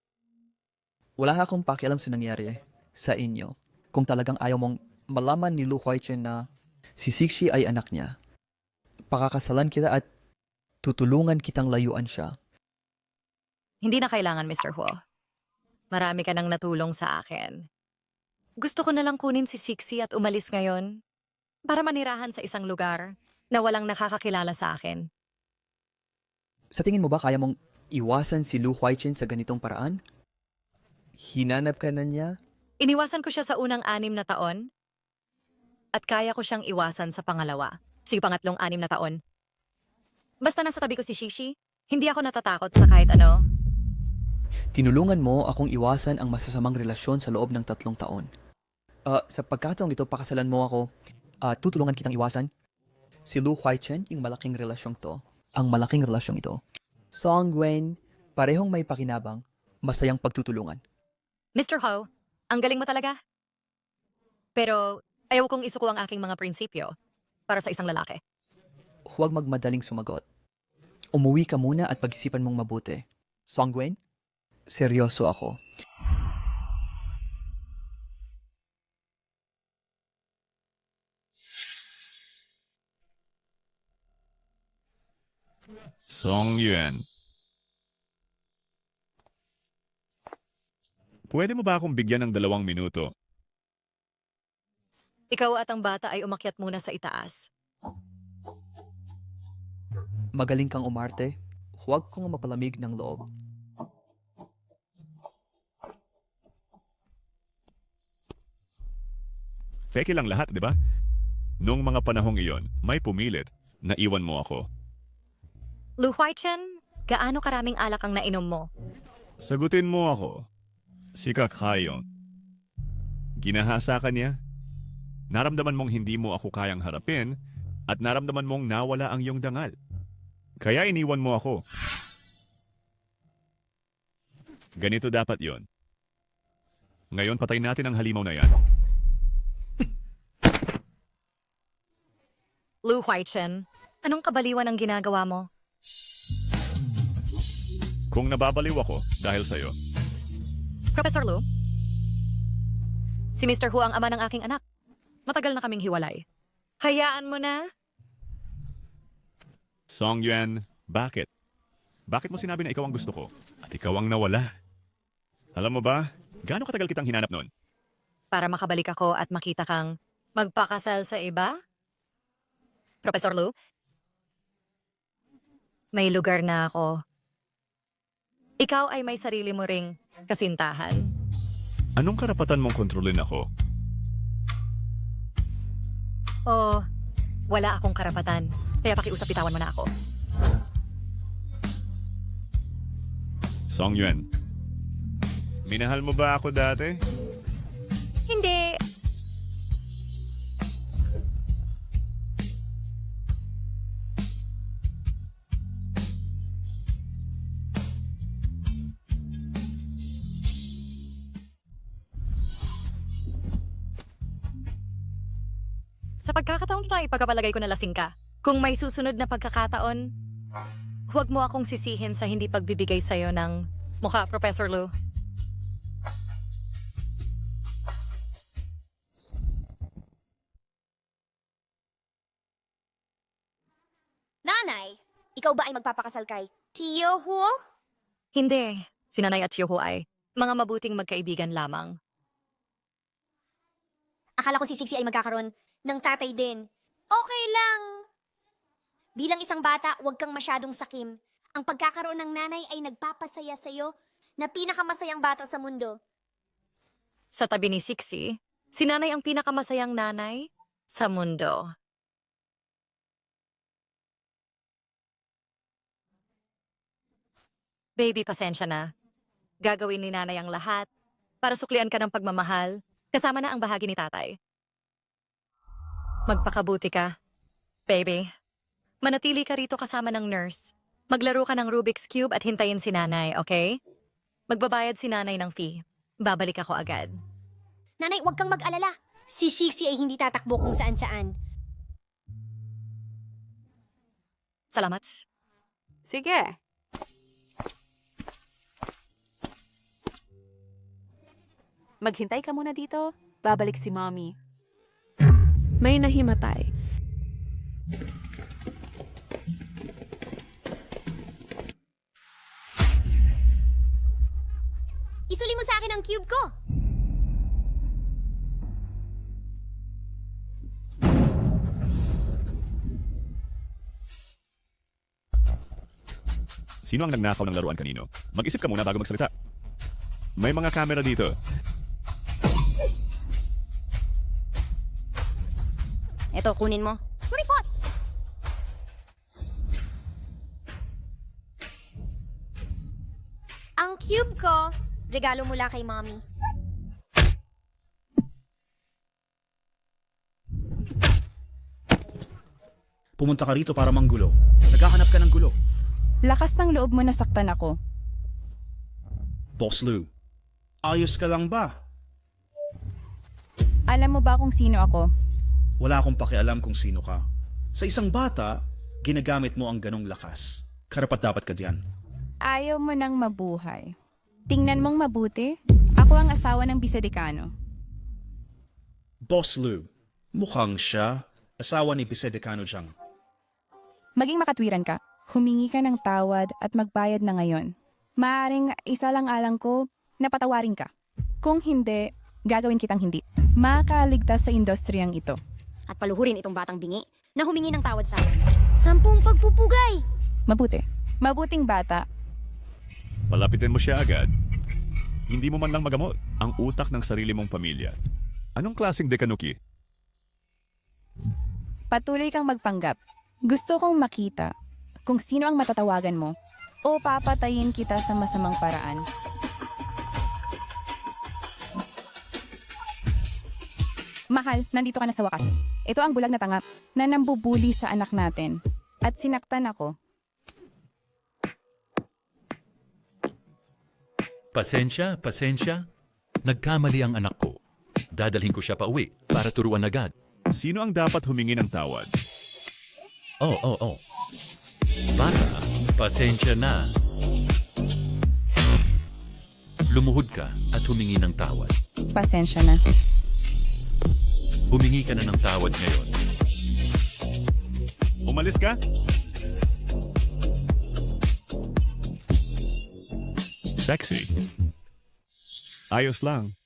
Wala akong pakialam sa nangyari sa inyo. Kung talagang ayaw mong malaman ni Lu Huaichen na si Sixi ay anak niya, pakakasalan kita at tutulungan kitang layuan siya. Hindi na kailangan, Mr. Huo. Marami ka nang natulong sa akin. Gusto ko na lang kunin si Sixi at umalis ngayon para manirahan sa isang lugar na walang nakakakilala sa akin. Sa tingin mo ba kaya mong iwasan si Lu Huaichen sa ganitong paraan? Hinanap ka na niya? Iniwasan ko siya sa unang 6 na taon at kaya ko siyang iwasan sa pangalawa, sa pangatlong 6 na taon. Basta nasa tabi ko si Shishi, hindi ako natatakot sa kahit ano. Tinulungan mo akong iwasan ang masasamang relasyon sa loob ng 3 taon. Sa pagkataong ito, pakasalan mo ako, tutulungan kitang iwasan. Si Lu Huaichen, yung malaking relasyong to, ang malaking relasyong ito. Song Wen, parehong may pakinabang, masayang pagtutulungan. Mr. Ho, ang galing mo talaga. Pero ayaw kong isuko ang aking mga prinsipyo para sa isang lalaki. Huwag magmadaling sumagot. Umuwi ka muna at pag-isipan mong mabuti. Songwen, seryoso ako. Song Yuan. Pwede mo ba akong bigyan ng 2 minuto? Ikaw at ang bata ay umakyat muna sa itaas. Magaling kang umarte. Huwag kong mapalamig ng loob. Peke lang lahat, di ba? Noong mga panahong iyon, may pumilit na iwan mo ako. Lu Huaichen, gaano karaming alak ang nainom mo? Sagutin mo ako. Si Kakayon. Ginahasa ka niya. Naramdaman mong hindi mo ako kayang harapin at naramdaman mong nawala ang iyong dangal. Kaya iniwan mo ako. Ganito dapat yon. Ngayon patay natin ang halimaw na yan. Lu Huaichen, anong kabaliwan ang ginagawa mo? Kung nababaliw ako dahil sa'yo, Professor Lu? Si Mr. Hu ang ama ng aking anak. Matagal na kaming hiwalay. Hayaan mo na. Song Yuan, bakit? Bakit mo sinabi na ikaw ang gusto ko at ikaw ang nawala? Alam mo ba, gaano katagal kitang hinanap noon? Para makabalik ako at makita kang magpakasal sa iba? Professor Lu? May lugar na ako. Ikaw ay may sarili mo ring kasintahan. Anong karapatan mong kontrolin ako? O, wala akong karapatan. Kaya pakiusap, bitawan mo na ako. Song Yuan, minahal mo ba ako dati? Hindi. Sa pagkakataon na ipagpapalagay ko na lasing ka. Kung may susunod na pagkakataon, huwag mo akong sisihin sa hindi pagbibigay sa'yo ng mukha, Professor Lu. Nanay, ikaw ba ay magpapakasal kay Tio Hu? Hindi. Si Nanay at Chiyo ay mga mabuting magkaibigan lamang. Akala ko si Sixie ay magkakaroon ng tatay din. Okay lang. Bilang isang bata, huwag kang masyadong sakim. Ang pagkakaroon ng nanay ay nagpapasaya sa'yo na pinakamasayang bata sa mundo. Sa tabi ni Sixie, si Nanay ang pinakamasayang nanay sa mundo. Baby, pasensya na. Gagawin ni Nanay ang lahat para suklian ka ng pagmamahal, kasama na ang bahagi ni Tatay. Magpakabuti ka, baby. Manatili ka rito kasama ng nurse. Maglaro ka ng Rubik's Cube at hintayin si Nanay, okay? Magbabayad si Nanay ng fee. Babalik ako agad. Nanay, huwag kang mag-alala. Si Sixie ay hindi tatakbo kung saan-saan. Salamat. Sige. Maghintay ka muna dito. Babalik si Mommy. May nahimatay. Isuli mo sa akin ang cube ko. Sino ang nagnakaw ng laruan kanino? Mag-isip ka muna bago magsalita. May mga kamera dito. Eto, kunin mo. Report! Ang cube ko, regalo mula kay Mommy. Pumunta ka rito para manggulo. Naghahanap ka ng gulo. Lakas ng loob mo na saktan ako. Boss Lu, ayos ka lang ba? Alam mo ba kung sino ako? Wala akong pakialam kung sino ka. Sa isang bata, ginagamit mo ang ganong lakas. Karapat-dapat ka diyan. Ayaw mo nang mabuhay. Tingnan mong mabuti. Ako ang asawa ng bisedekano. Boss Lou, mukhang siya, asawa ni Bisedekano Jiang. Maging makatwiran ka. Humingi ka ng tawad at magbayad na ngayon. Maaring isa lang alang ko na patawarin ka. Kung hindi, gagawin kitang hindi. Makaligtas sa industriyang ito. At paluhurin itong batang bingi na humingi ng tawad sa akin. 10 pagpupugay! Mabuti. Mabuting bata. Palapitin mo siya agad. Hindi mo man lang magamot ang utak ng sarili mong pamilya. Anong klaseng dekanuki? Patuloy kang magpanggap. Gusto kong makita kung sino ang matatawagan mo o papatayin kita sa masamang paraan. Mahal, nandito ka na sa wakas. Ito ang bulag na tanga na nambubuli sa anak natin. At sinaktan ako. Pasensya. Nagkamali ang anak ko. Dadalhin ko siya pa uwi para turuan agad. Sino ang dapat humingi ng tawad? Oh. Bata, pasensya na. Lumuhod ka at humingi ng tawad. Pasensya na. Humingi ka na ng tawad ngayon. Umalis ka? Sexy. Ayos lang.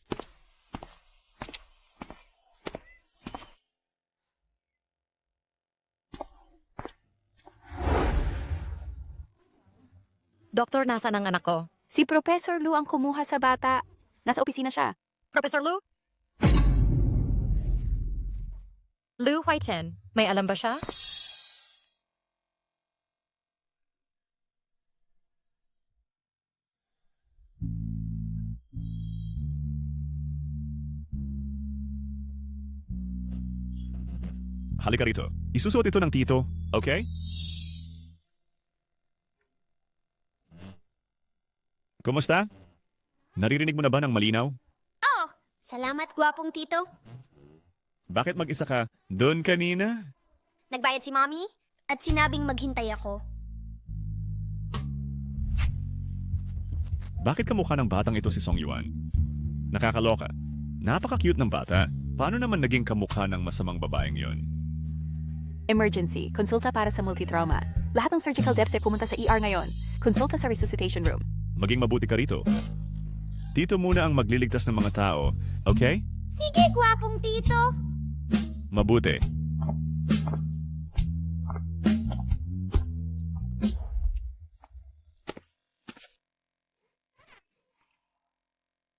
Doktor, nasaan ang anak ko? Si Professor Lu ang kumuha sa bata. Nasa opisina siya. Professor Lu? Lu Huaichen, may alam ba siya? Halika rito. Isusuot ito ng tito, okay? Kumusta? Naririnig mo na ba ng malinaw? Oh, salamat gwapong tito. Bakit mag-isa ka doon kanina? Nagbayad si mommy at sinabing maghintay ako. Bakit kamukha ng batang ito si Song Yuan? Nakakaloka. Napaka-cute ng bata. Paano naman naging kamukha ng masamang babaeng yon? Emergency. Konsulta para sa multitrauma. Lahat ng surgical depths ay pumunta sa ER ngayon. Konsulta sa resuscitation room. Maging mabuti ka rito. Tito muna ang magliligtas ng mga tao, okay? Sige, gwapong tito. Mabuti.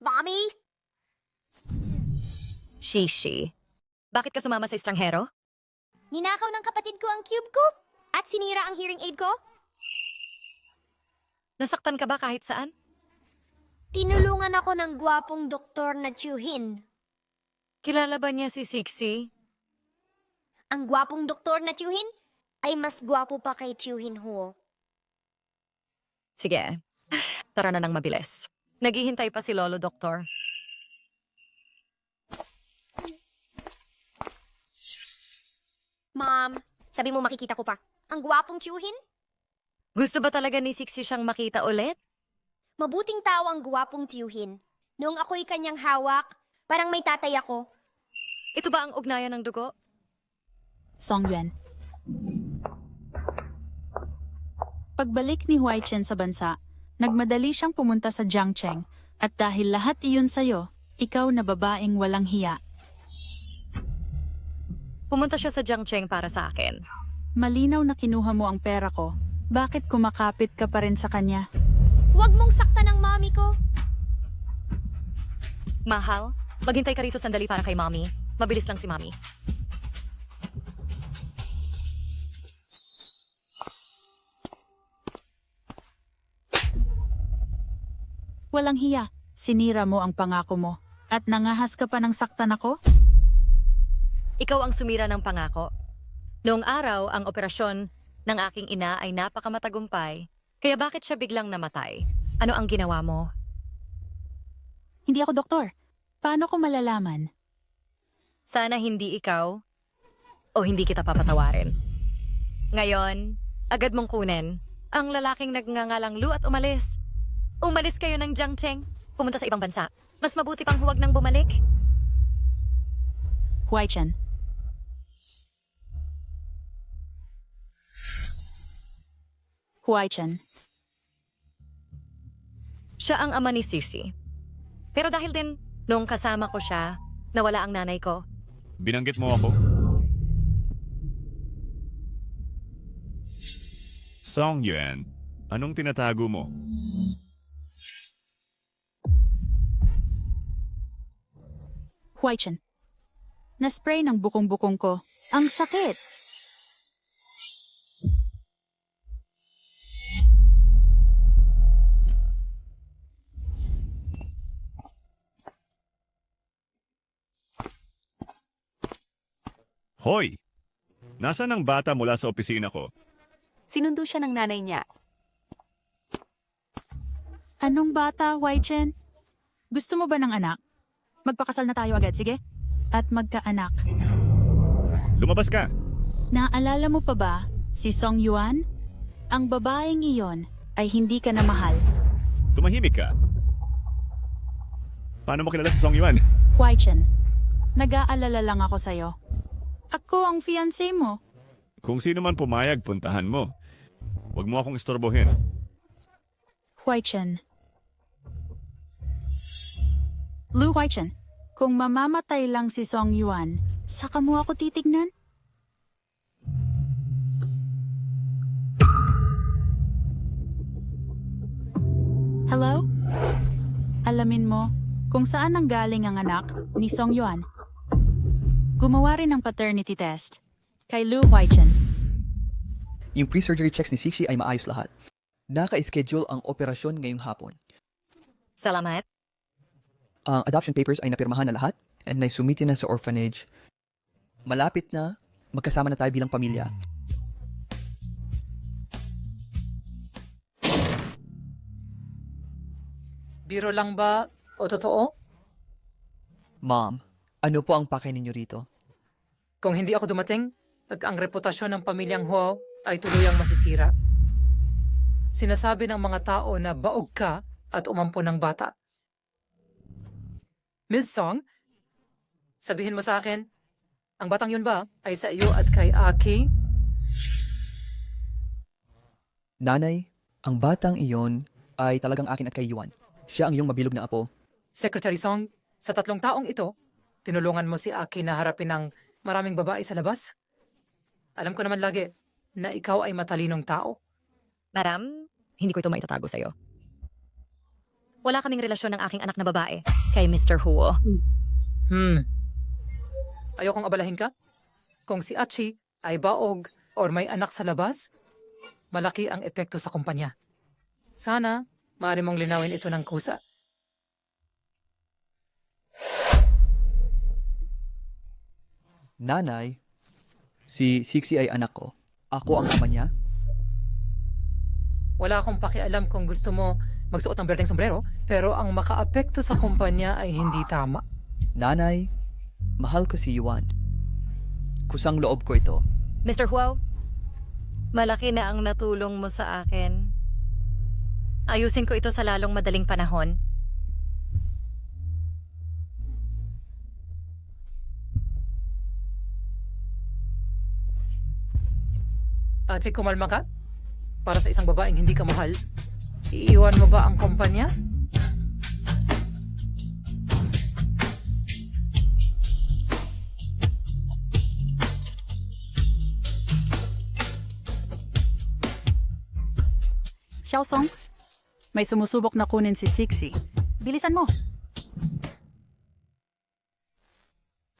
Mommy? Shishi. Bakit ka sumama sa estranghero? Ninakaw ng kapatid ko ang cube ko at sinira ang hearing aid ko. Nasaktan ka ba kahit saan? Tinulungan ako ng gwapong doktor na Chuhin. Kilala ba niya si Sixie? Ang gwapong doktor na Chuhin ay mas gwapo pa kay Chuhin Huo. Sige, tara na ng mabilis. Naghihintay pa si Lolo Doktor. Mom, sabi mo makikita ko pa. Ang gwapong Chuhin? Gusto ba talaga ni Sixie siyang makita ulit? Mabuting tao ang gwapong Chuhin. Noong ako'y kanyang hawak, parang may tatay ako. Ito ba ang ugnayan ng dugo? Song Yuan. Pagbalik ni Huaichen sa bansa, nagmadali siyang pumunta sa Jiangcheng at dahil lahat iyon sa'yo, ikaw na babaeng walang hiya. Pumunta siya sa Jiangcheng para sa akin. Malinaw na kinuha mo ang pera ko. Bakit kumakapit ka pa rin sa kanya? Huwag mong saktan ang mami ko. Mahal, maghintay ka rito sandali para kay Mommy. Mabilis lang si Mommy. Walang hiya. Sinira mo ang pangako mo. At nangahas ka pa ng saktan ako? Ikaw ang sumira ng pangako. Noong araw, ang operasyon ng aking ina ay napakamatagumpay. Kaya bakit siya biglang namatay? Ano ang ginawa mo? Hindi ako doktor. Paano ko malalaman? Sana hindi ikaw o hindi kita papatawarin. Ngayon, agad mong kunin ang lalaking nagngangalang Lu at umalis. Umalis kayo ng Jiangcheng, pumunta sa ibang bansa. Mas mabuti pang huwag nang bumalik. Huai-chan. Huai-chan. Siya ang ama ni Sisi. Pero dahil din, nung kasama ko siya, nawala ang nanay ko. Binanggit mo ako? Song Yuan, anong tinatago mo? Huai-chan. Na-spray ng bukong-bukong ko. Ang sakit! Hoy! Nasaan ang bata mula sa opisina ko? Sinundo siya ng nanay niya. Anong bata, Huai-chan? Gusto mo ba ng anak? Magpakasal na tayo agad, sige? At magkaanak. Lumabas ka! Naalala mo pa ba si Song Yuan? Ang babaeng iyon ay hindi ka na mahal. Tumahimik ka. Paano mo kilala si Song Yuan? Huai-chan, nag-aalala lang ako sa'yo. Ako ang fiancé mo. Kung sino man pumayag, puntahan mo. Huwag mo akong istorbohin. Huai-chan. Lu Huai-chan, kung mamamatay lang si Song Yuan, saka mo ako titignan? Hello? Alamin mo kung saan nanggaling ang anak ni Song Yuan. Gumawa rin ng paternity test kay Lu Huai-chan. Yung pre-surgery checks ni Sixi ay maayos lahat. Naka-schedule ang operasyon ngayong hapon. Salamat. Ang adoption papers ay napirmahan na lahat and naisumiti na sa orphanage. Malapit na, magkasama na tayo bilang pamilya. Biro lang ba o totoo? Mom, ano po ang pakay ninyo rito? Kung hindi ako dumating, ang reputasyon ng pamilyang Huo ay tuluyang masisira. Sinasabi ng mga tao na baog ka at umampo ng bata. Ms. Song, sabihin mo sa akin, ang batang yun ba ay sa iyo at kay Aki? Nanay, ang batang iyon ay talagang akin at kay Yuan. Siya ang iyong mabilog na apo. Secretary Song, sa 3 taong ito, tinulungan mo si Aki na harapin ng maraming babae sa labas? Alam ko naman lagi na ikaw ay matalinong tao. Madam, hindi ko ito maitatago sa'yo. Wala kaming relasyon ng aking anak na babae kay Mr. Huo. Ayokong abalahin ka? Kung si Achi ay baog or may anak sa labas, malaki ang epekto sa kumpanya. Sana, maaari mong linawin ito ng kusa. Nanay, si Sixi ay anak ko. Ako ang ama niya. Wala akong pakialam kung gusto mo magsuot ng berdeng sombrero, pero ang makaapekto sa kumpanya ay hindi tama. Nanay, mahal ko si Yuan. Kusang loob ko ito. Mr. Huo, malaki na ang natulong mo sa akin. Ayusin ko ito sa lalong madaling panahon. Ate, kumalma ka? Para sa isang babaeng hindi ka mahal, iiwan mo ba ang kumpanya? Xiaosong, may sumusubok na kunin si Sixi. Bilisan mo!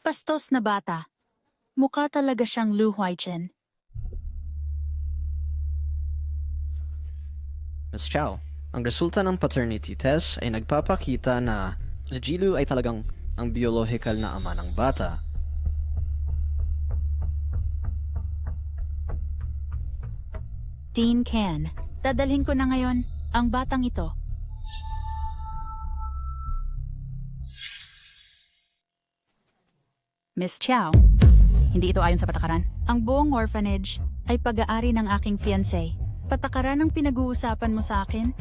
Bastos na bata. Mukha talaga siyang Lu Huai-chan. Ms. Chow, ang resulta ng paternity test ay nagpapakita na si Jilu ay talagang ang biological na ama ng bata. Dean Can, dadalhin ko na ngayon ang batang ito. Miss Chow, hindi ito ayon sa patakaran. Ang buong orphanage ay pag-aari ng aking fiancé. Patakaran ang pinag-uusapan mo sa akin?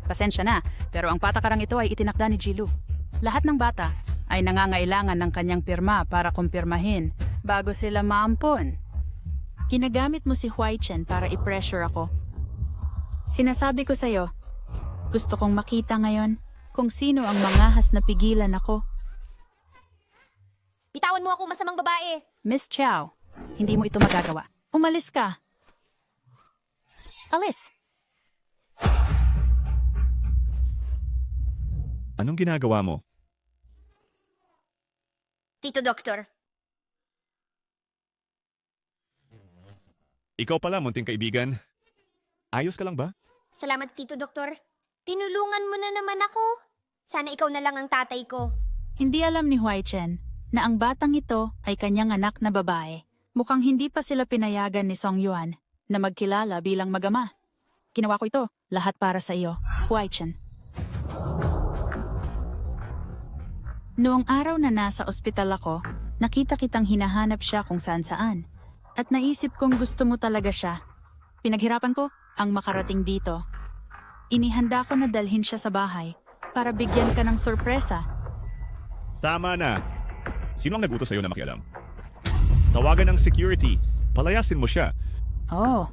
Pasensya na, pero ang patakarang ito ay itinakda ni Jilu. Lahat ng bata ay nangangailangan ng kanyang pirma para kumpirmahin bago sila maampon. Ginagamit mo si Huai Chen para i-pressure ako. Sinasabi ko sa'yo, gusto kong makita ngayon kung sino ang mangahas na pigilan ako. Bitawan mo ako, masamang babae. Miss Chow, hindi mo ito magagawa. Umalis ka. Alis! Anong ginagawa mo? Tito Doktor, Ikaw pala, munting kaibigan. Ayos ka lang ba? salamat Tito Doktor. Tinulungan mo na naman ako. Sana ikaw na lang ang tatay ko. Hindi alam ni Huai Chen na ang batang ito ay kanyang anak na babae. Mukhang hindi pa sila pinayagan ni Song Yuan na magkilala bilang mag-ama. Ginawa ko ito, lahat para sa iyo, Huai Chen. Noong araw na nasa ospital ako, nakita kitang hinahanap siya kung saan-saan. At naisip kong gusto mo talaga siya. Pinaghirapan ko ang makarating dito. Inihanda ko na dalhin siya sa bahay para bigyan ka ng sorpresa. Tama na. Sino ang nagutos sa'yo na makialam? Tawagan ng security. Palayasin mo siya. Oh.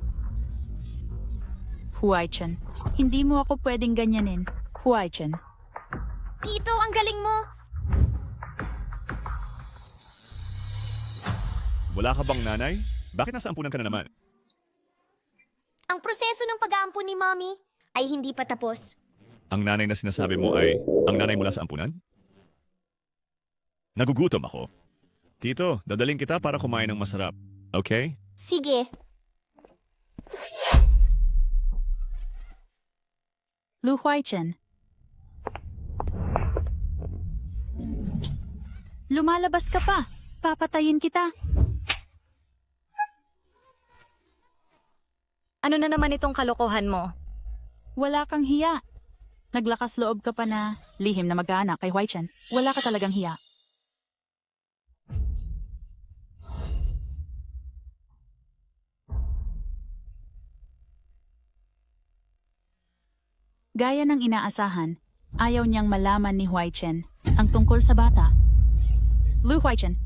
Huai Chen, hindi mo ako pwedeng ganyanin. Huai Chen. Tito, ang galing mo. Wala ka bang nanay? Bakit nasa ampunan ka na naman? Ang proseso ng pag-aampun ni Mommy ay hindi pa tapos. Ang nanay na sinasabi mo ay ang nanay mula sa ampunan? Nagugutom ako. Tito, dadaling kita para kumain ng masarap. Okay? Sige. Lu Huai Chen. Lumalabas ka pa. Papatayin kita. Ano na naman itong kalokohan mo? Wala kang hiya. Naglakas loob ka pa na lihim na mag-aanak kay Huai Chen. Wala ka talagang hiya. Gaya ng inaasahan, ayaw niyang malaman ni Huai Chen ang tungkol sa bata. Lu Huai Chen.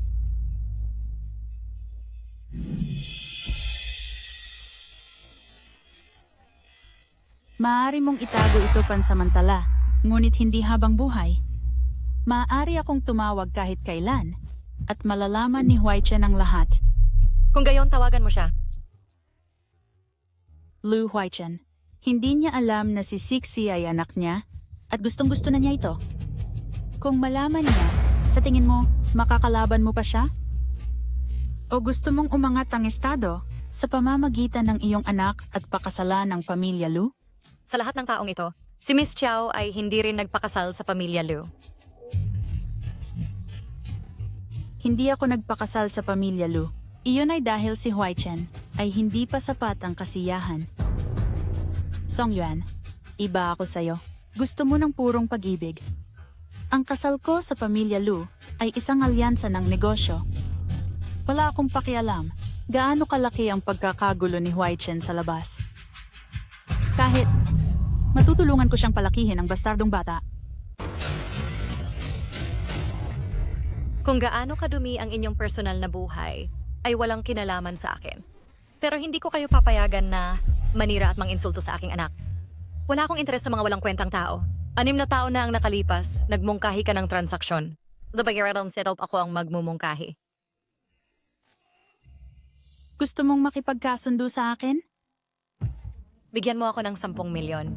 Maaari mong itago ito pansamantala, ngunit hindi habang buhay. Maaari akong tumawag kahit kailan, at malalaman ni Huai Chen ang lahat. Kung gayon, tawagan mo siya. Lu Huai Chen, hindi niya alam na si Sixi ay anak niya, at gustong-gusto na niya ito. Kung malaman niya, sa tingin mo, makakalaban mo pa siya? O gusto mong umangat ang estado sa pamamagitan ng iyong anak at pakasalan ng pamilya Lu? Sa lahat ng taong ito, si Miss Chow ay hindi rin nagpakasal sa pamilya Lu. Hindi ako nagpakasal sa pamilya Lu. Iyon ay dahil si Huai Chen ay hindi pa sapat ang kasiyahan. Song Yuan, iba ako sa'yo. Gusto mo ng purong pag-ibig. Ang kasal ko sa pamilya Lu ay isang alyansa ng negosyo. Wala akong pakialam gaano kalaki ang pagkakagulo ni Huai Chen sa labas. Kahit matutulungan ko siyang palakihin ang bastardong bata. Kung gaano kadumi ang inyong personal na buhay, ay walang kinalaman sa akin. Pero hindi ko kayo papayagan na manira at manginsulto sa aking anak. Wala akong interes sa mga walang kwentang tao. 6 na taon na ang nakalipas, nagmungkahi ka ng transaksyon. The Bayaran setup ako ang magmumungkahi. Gusto mong makipagkasundo sa akin? Bigyan mo ako ng 10 milyon.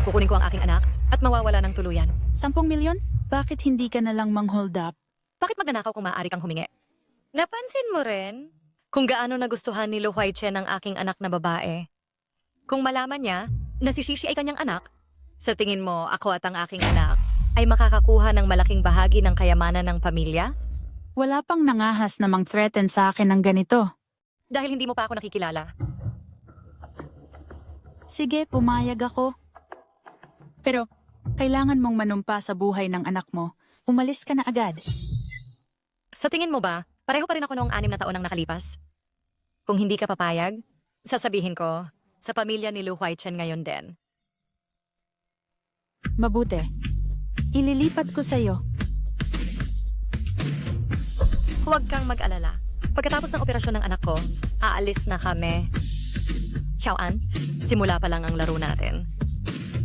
Kukunin ko ang aking anak at mawawala ng tuluyan. 10 milyon? Bakit hindi ka na lang mang-hold up? Bakit magnanakaw kung maaari kang humingi? Napansin mo rin kung gaano nagustuhan ni Lu Huai Chen ang aking anak na babae. Kung malaman niya na si Shishi ay kanyang anak, sa tingin mo ako at ang aking anak ay makakakuha ng malaking bahagi ng kayamanan ng pamilya? Wala pang nangahas na mang-threaten sa akin ng ganito. Dahil hindi mo pa ako nakikilala. Sige, pumayag ako. Pero, kailangan mong manumpa sa buhay ng anak mo. Umalis ka na agad. Sa tingin mo ba, pareho pa rin ako noong 6 na taon ang nakalipas? Kung hindi ka papayag, sasabihin ko, sa pamilya ni Lu Huaichen ngayon din. Mabuti. Ililipat ko sa'yo. Huwag kang mag-alala. Pagkatapos ng operasyon ng anak ko, aalis na kami. Xiaoan, simula pa lang ang laro natin.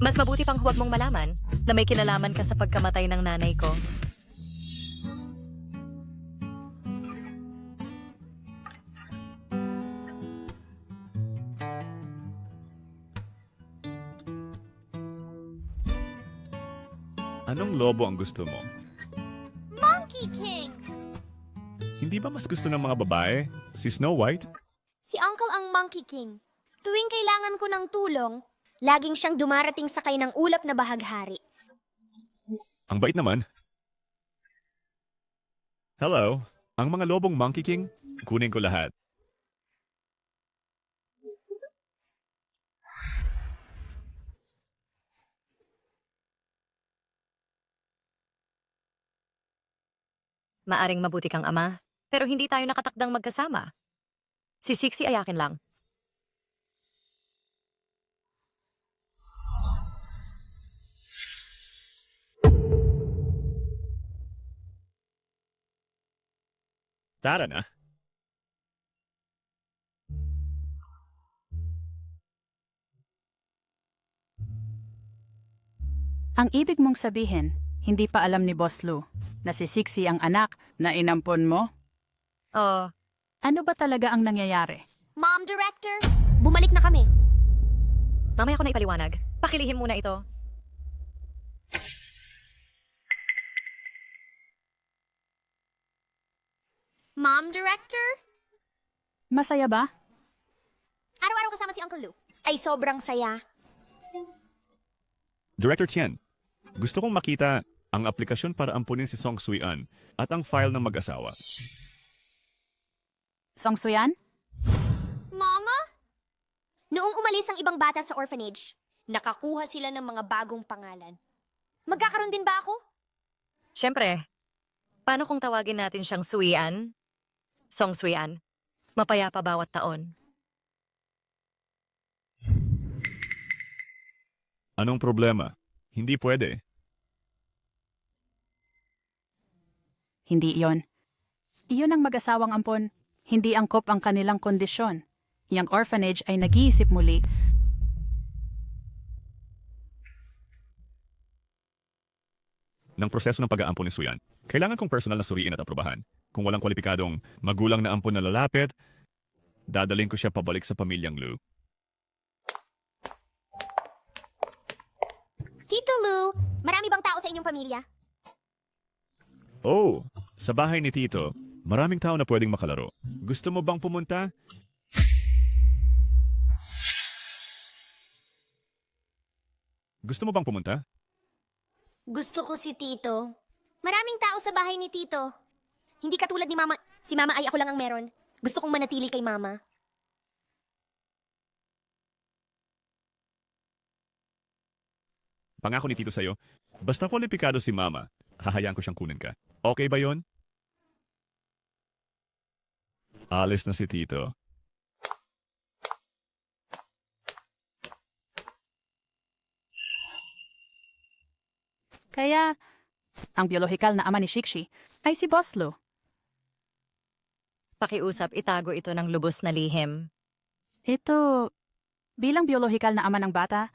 Mas mabuti pang huwag mong malaman na may kinalaman ka sa pagkamatay ng nanay ko. Anong lobo ang gusto mo? Monkey King! Hindi ba mas gusto ng mga babae? Si Snow White? Si Uncle ang Monkey King. Tuwing kailangan ko ng tulong, laging siyang dumarating sakay ng ulap na bahaghari. Ang bait naman. Hello, ang mga lobong Monkey King, kunin ko lahat. Maaring mabuti kang ama, pero hindi tayo nakatakdang magkasama. Si Sixie ay akin lang. Tara na. Ang ibig mong sabihin, hindi pa alam ni Boss Lu na si Sixie ang anak na inampon mo? Oh, Ano ba talaga ang nangyayari? Mom Director, bumalik na kami. mamaya ko na ipaliwanag. Pakilihim muna ito. Mom Director? Masaya ba? Araw-araw kasama si Uncle Lu. Ay sobrang saya. Director Tian, gusto kong makita ang aplikasyon para ampunin si Song Sui-an at ang file ng mag-asawa. Song Suyan? Mama? Noong umalis ang ibang bata sa orphanage, nakakuha sila ng mga bagong pangalan. Magkakaroon din ba ako? Siyempre, paano kung tawagin natin siyang Suian? Song Suian. Mapayapa bawat taon. Anong problema? Hindi pwede. Hindi iyon. Iyon ang mag-asawang ampon. Hindi angkop ang kanilang kondisyon. Yang orphanage ay nag-iisip muli. Ng proseso ng pag-aampon ni Suyan, kailangan kong personal na suriin at aprobahan. Kung walang kwalipikadong magulang na ampon na lalapit, dadalhin ko siya pabalik sa pamilyang Lu. Tito Lu, marami bang tao sa inyong pamilya? Oh, sa bahay ni Tito, maraming tao na pwedeng makalaro. Gusto mo bang pumunta? Gusto mo bang pumunta? Gusto ko si Tito. Maraming tao sa bahay ni Tito. Hindi katulad ni Mama. Si Mama ay ako lang ang meron. Gusto kong manatili kay Mama. Pangako ni Tito sa'yo, basta kwalipikado si Mama, hahayaan ko siyang kunin ka. Okay ba yon? Alis na si Tito. Kaya, ang biolohikal na ama ni Sixie ay si Boss Lu. Pakiusap, itago ito ng lubos na lihim. Ito, bilang biolohikal na ama ng bata,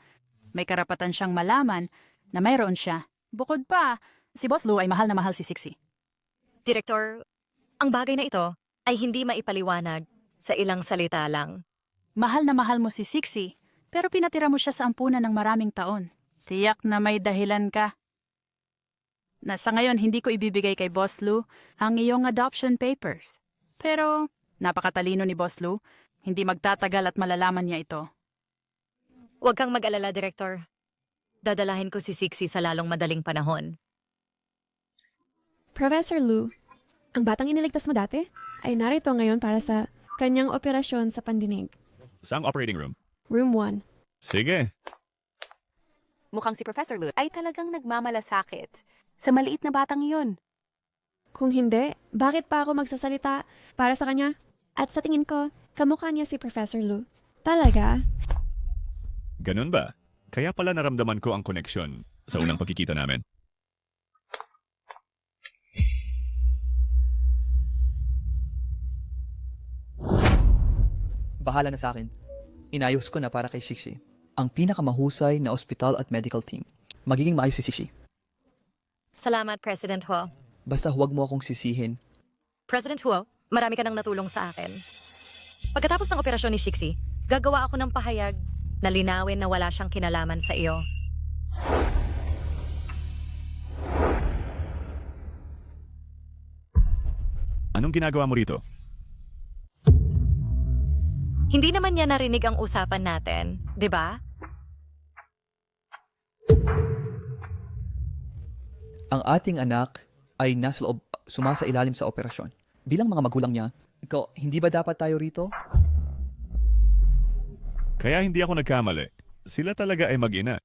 may karapatan siyang malaman na mayroon siya. Bukod pa, si Boss Lu ay mahal na mahal si Sixie. Direktor, ang bagay na ito ay hindi maipaliwanag sa ilang salita lang. Mahal na mahal mo si Sixie, pero pinatira mo siya sa ampunan ng maraming taon. Tiyak na may dahilan ka. Na sa ngayon, hindi ko ibibigay kay Boss Lu ang iyong adoption papers. Pero, napakatalino ni Boss Lu, hindi magtatagal at malalaman niya ito. Huwag kang mag-alala, Direktor. Dadalahin ko si Sixie sa lalong madaling panahon. Professor Lu, ang batang iniligtas mo dati ay narito ngayon para sa kanyang operasyon sa pandinig. Saang operating room? Room 1. Sige. Mukhang si Professor Lu ay talagang nagmamalasakit sa maliit na batang iyon. Kung hindi, bakit pa ako magsasalita para sa kanya? At sa tingin ko, kamukha niya si Professor Lu. Talaga? Ganun ba? Kaya pala naramdaman ko ang koneksyon sa unang pagkikita namin. Bahala na sa akin. Inayos ko na para kay Sixi. Ang pinakamahusay na ospital at medical team. Magiging maayos si Sixi. Salamat, President Huo. Basta huwag mo akong sisihin. President Huo, marami ka nang natulong sa akin. Pagkatapos ng operasyon ni Shixi, gagawa ako ng pahayag na linawin na wala siyang kinalaman sa iyo. Anong ginagawa mo rito? Hindi naman niya narinig ang usapan natin, di ba? Ang ating anak ay nasa loob, sumasailalim sa operasyon. Bilang mga magulang niya, ikaw, hindi ba dapat tayo rito? Kaya hindi ako nagkamali. Sila talaga ay mag-ina.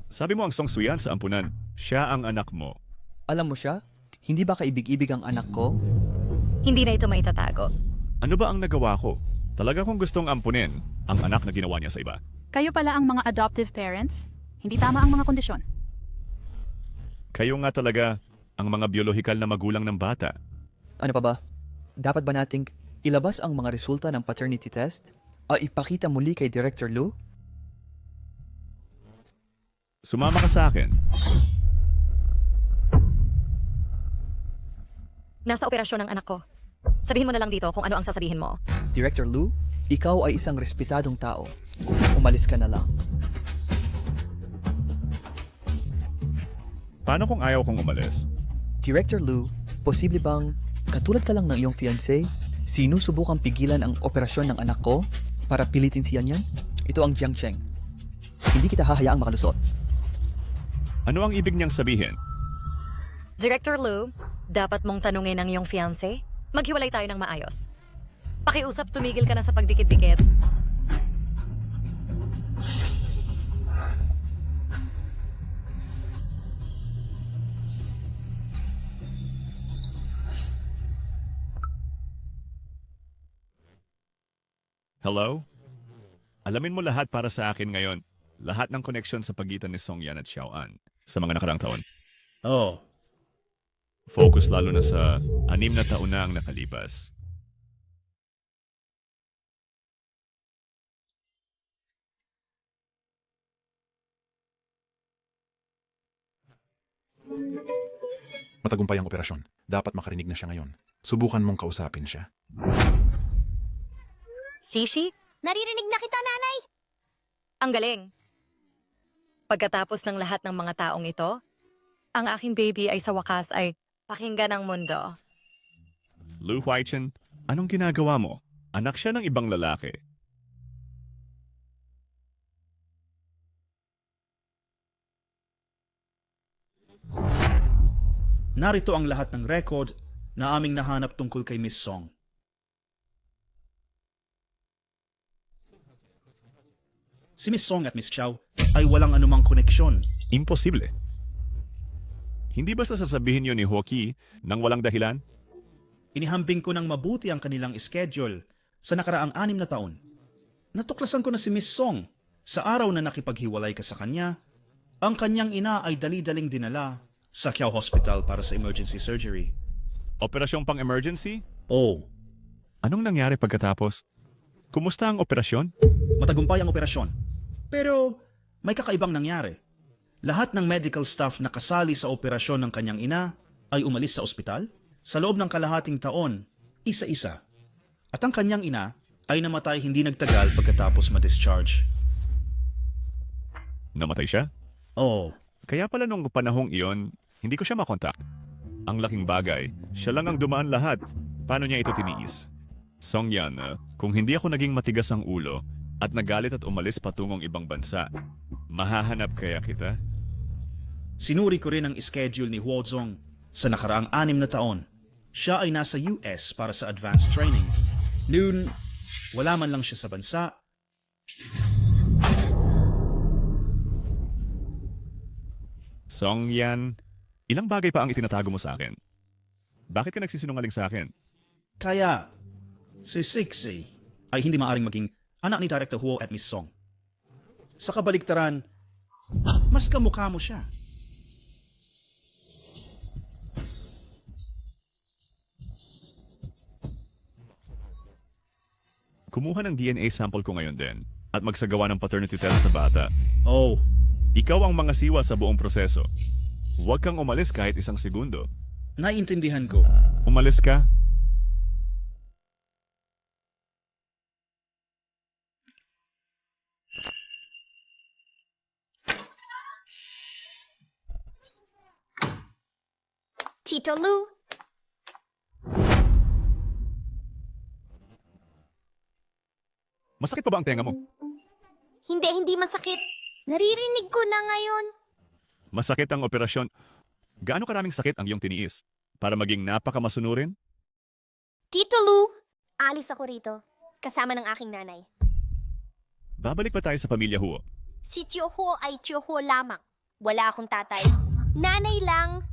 Sabi mo ang Song Suyan sa ampunan, siya ang anak mo. Alam mo siya? Hindi ba kaibig-ibig ang anak ko? Hindi na ito maitatago. Ano ba ang nagawa ko? Talaga kong gustong ampunin ang anak na ginawa niya sa iba. Kayo pala ang mga adoptive parents? Hindi tama ang mga kondisyon. Kayo nga talaga ang mga biolohikal na magulang ng bata. Ano pa ba? Dapat ba nating ilabas ang mga resulta ng paternity test? O ipakita muli kay Director Lu? Sumama ka sa akin. Nasa operasyon ng anak ko. Sabihin mo na lang dito kung ano ang sasabihin mo. Director Lu, ikaw ay isang respetadong tao. Umalis ka na lang. Paano kung ayaw kong umalis? Director Lu, posible bang katulad ka lang ng iyong fiancé, sinusubukang pigilan ang operasyon ng anak ko para pilitin siya niyan? Ito ang Jiang Cheng. Hindi kita hahayaang makalusot. Ano ang ibig niyang sabihin? Director Lu, dapat mong tanungin ang iyong fiancé. Maghiwalay tayo ng maayos. Pakiusap, tumigil ka na sa pagdikit-dikit. Hello? Alamin mo lahat para sa akin ngayon. Lahat ng koneksyon sa pagitan ni Song Yan at Xiao An sa mga nakarang taon. Oh, Focus lalo na sa 6 na taon na ang nakalipas. Matagumpay ang operasyon. Dapat makarinig na siya ngayon. Subukan mong kausapin siya. Shishi, Naririnig na kita, nanay! ang galing. Pagkatapos ng lahat ng mga taong ito, ang aking baby ay sa wakas ay pakinggan ng mundo. Lu Huaichen, anong ginagawa mo? Anak siya ng ibang lalaki. narito ang lahat ng record na aming nahanap tungkol kay Miss Song. Si Miss Song at Miss Chow ay walang anumang koneksyon. Imposible. Hindi basta sasabihin yun ni Hoki nang walang dahilan? Inihambing ko ng mabuti ang kanilang schedule sa nakaraang 6 na taon. Natuklasan ko na si Miss Song. Sa araw na nakipaghiwalay ka sa kanya, ang kanyang ina ay dali-daling dinala sa Kiao Hospital para sa emergency surgery. Operasyong pang-emergency? Oh, Anong nangyari pagkatapos? Kumusta ang operasyon? matagumpay ang operasyon. Pero may kakaibang nangyari. Lahat ng medical staff na kasali sa operasyon ng kanyang ina ay umalis sa ospital sa loob ng kalahating taon, isa-isa. At ang kanyang ina ay namatay hindi nagtagal pagkatapos ma-discharge. Namatay siya? Oh, Kaya pala nung panahong iyon, hindi ko siya makontak. Ang laking bagay, siya lang ang dumaan lahat. Paano niya ito tiniis? Song Yan, kung hindi ako naging matigas ang ulo at nagalit at umalis patungong ibang bansa, mahahanap kaya kita? sinuri ko rin ang schedule ni Huo Zong sa nakaraang 6 na taon. Siya ay nasa US para sa advanced training. Noon, wala man lang siya sa bansa. Song Yan, Ilang bagay pa ang itinatago mo sa akin. Bakit ka nagsisinungaling sa akin? Kaya, si Sixie ay hindi maaring maging anak ni Director Huo at Miss Song. Sa kabaligtaran, mas kamukha mo siya. Kumuha ng DNA sample ko ngayon din at magsagawa ng paternity test sa bata. Oh, Ikaw ang mga siwa sa buong proseso. Huwag kang umalis kahit isang segundo. naiintindihan ko. Umalis ka? Tito Lou, Masakit pa ba ang tenga mo? hindi masakit. Naririnig ko na ngayon. Masakit ang operasyon. Gaano karaming sakit ang iyong tiniis para maging napakamasunurin? Tito Lou, alis ako rito. Kasama ng aking nanay. Babalik pa tayo sa pamilya Huo. Si Tio Ho ay Tio Ho lamang. Wala akong tatay. Nanay lang.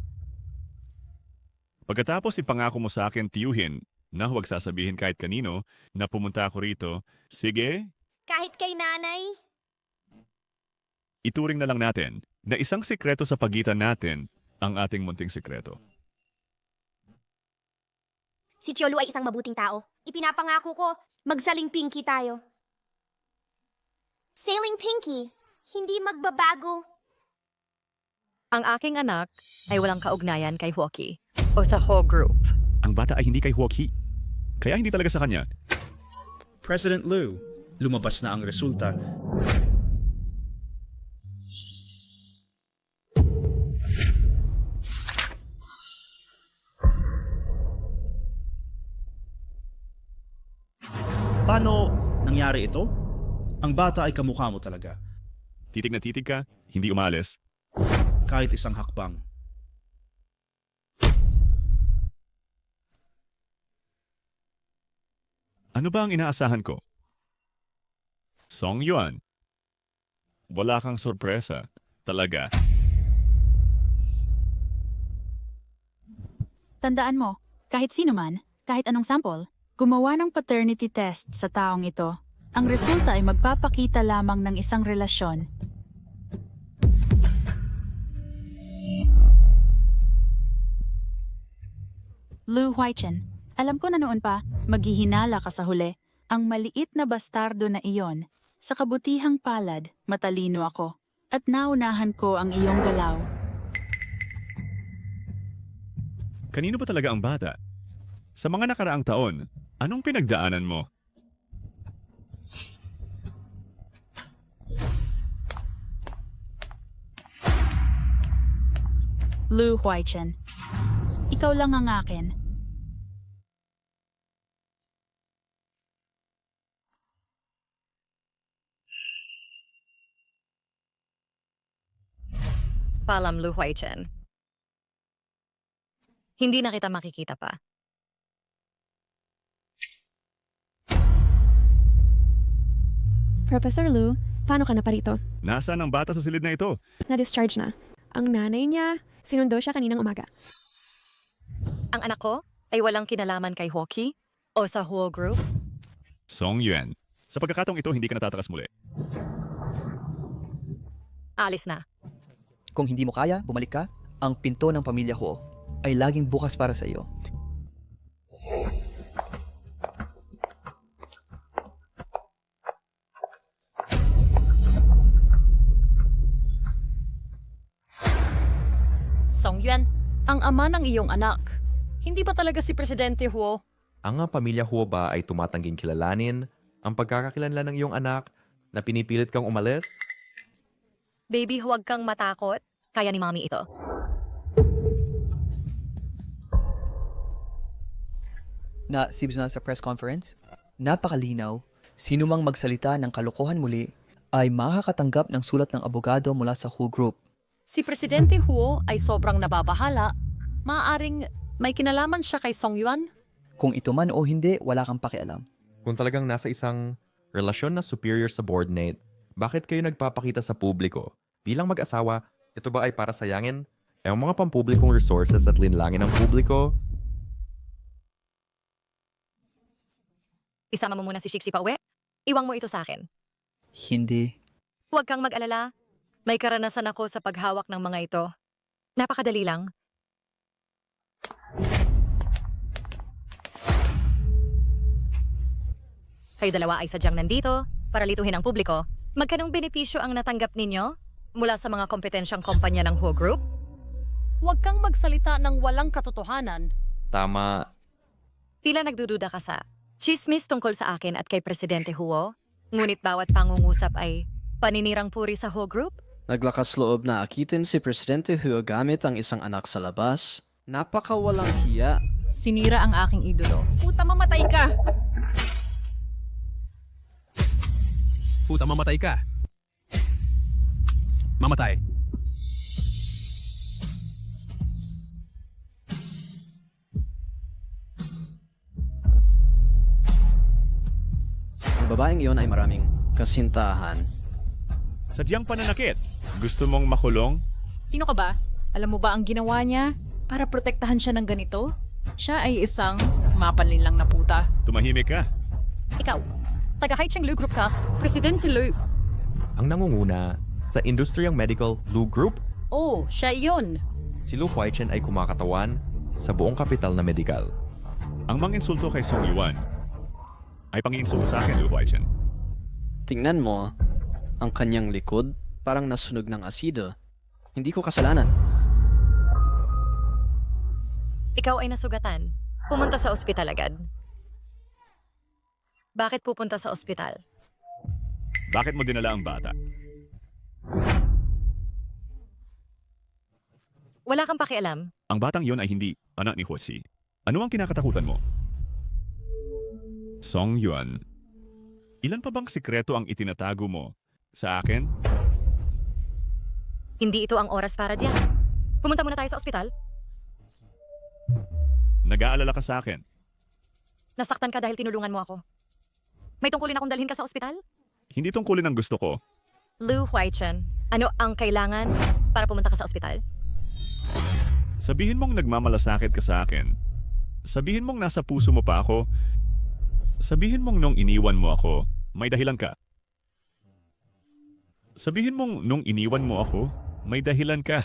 Pagkatapos ipangako mo sa akin tiyuhin na huwag sasabihin kahit kanino na pumunta ako rito, sige, Kahit kay nanay. ituring na lang natin na isang sikreto sa pagitan natin ang ating munting sikreto. Si Tio Lou ay isang mabuting tao. Ipinapangako ko, magsaling pinky tayo. Sailing Pinky, hindi magbabago. Ang aking anak ay walang kaugnayan kay Huoki o sa Ho Group. Ang bata ay hindi kay Huoki, kaya hindi talaga sa kanya. President Liu, lumabas na ang resulta. Paano nangyari ito? Ang bata ay kamukha mo talaga. Titig na titig ka, hindi umalis. Kahit isang hakbang. Ano ba ang inaasahan ko? Song Yuan. Wala kang sorpresa. Talaga. Tandaan mo, kahit sino man, kahit anong sample, gumawa ng paternity test sa taong ito. Ang resulta ay magpapakita lamang ng isang relasyon. Lu Huaichen, alam ko na noon pa, maghihinala ka sa huli. Ang maliit na bastardo na iyon, sa kabutihang palad, matalino ako. At naunahan ko ang iyong galaw. Kanino ba talaga ang bata? Sa mga nakaraang taon, anong pinagdaanan mo? Lu Huaichen, ikaw lang ang akin. Palam Lu Huaichen. Hindi na kita makikita pa. Professor Liu, paano ka na pa rito? Nasaan ang bata sa silid na ito? Na-discharge na. Ang nanay niya, sinundo siya kaninang umaga. Ang anak ko ay walang kinalaman kay Huoki o sa Huo Group. Song Yuan. Sa pagkakataong ito, hindi ka natatakas muli. Alis na. Kung hindi mo kaya, bumalik ka. Ang pinto ng pamilya ko ay laging bukas para sa iyo. Song Yuan, ang ama ng iyong anak. Hindi ba talaga si Presidente Huo? Ang pamilya Huo ba ay tumatangging kilalanin ang pagkakakilanlan ng iyong anak na pinipilit kang umalis? Baby, huwag kang matakot. Kaya ni Mami ito. Na sibs na sa press conference, napakalinaw, sino mang magsalita ng kalokohan muli ay makakatanggap ng sulat ng abogado mula sa Hu Group. Si Presidente Huo ay sobrang nababahala. Maaaring may kinalaman siya kay Song Yuan? Kung ito man o hindi, wala kang pakialam. Kung talagang nasa isang relasyon na superior subordinate, bakit kayo nagpapakita sa publiko? Bilang mag-asawa, ito ba ay para sayangin ang mga pampublikong resources at linlangin ng publiko, Isama mo muna si Shiksi pa uwi. Iwang mo ito sa akin. Hindi. Huwag kang mag-alala. May karanasan ako sa paghawak ng mga ito. Napakadali lang. Kayo dalawa ay sadyang nandito para lituhin ang publiko. Magkanong benepisyo ang natanggap ninyo mula sa mga kompetensyang kumpanya ng Huo Group? Huwag kang magsalita ng walang katotohanan. tama, Tila nagdududa ka sa chismis tungkol sa akin at kay Presidente Huo, ngunit bawat pangungusap ay paninirang puri sa Huo Group? Naglakas loob na akitin si Presidente Huo gamit ang isang anak sa labas. Napakawalang hiya. Sinira ang aking idolo. Puta, mamatay ka! Puta, mamatay ka. Mamatay. Ang babaeng iyon ay maraming kasintahan. Sadyang pananakit. Gusto mong makulong? Sino ka ba? Alam mo ba ang ginawa niya para protektahan siya ng ganito? Siya ay isang mapanlin lang na puta. Tumahimik ka. Ikaw, taga-Haicheng Lu Group ka, Presidente Lu. ang nangunguna sa industriyang medical Lu Group, Oh, siya yun. si Lu Huaichen ay kumakatawan sa buong kapital na medikal. Ang manginsulto kay Song Yuan ay panginsulto sa akin, Lu Huaichen. Tingnan mo, ang kanyang likod parang nasunog ng asido. Hindi ko kasalanan. Ikaw ay nasugatan. Pumunta sa ospital agad. Bakit pupunta sa ospital? Bakit mo dinala ang bata? Wala kang pakialam. Ang batang yon ay hindi anak ni Huosi. Ano ang kinakatakutan mo? Song Yuan, ilan pa bang sikreto ang itinatago mo sa akin? Hindi ito ang oras para diyan. Pumunta muna tayo sa ospital. Nag-aalala ka sa akin. Nasaktan ka dahil tinulungan mo ako. May tungkulin akong dalhin ka sa ospital? Hindi tungkulin ang gusto ko. Lu Huaichen, ano ang kailangan para pumunta ka sa ospital? Sabihin mong nagmamalasakit ka sa akin. Sabihin mong nasa puso mo pa ako. Sabihin mong nung iniwan mo ako, may dahilan ka. Sabihin mong nung iniwan mo ako, may dahilan ka.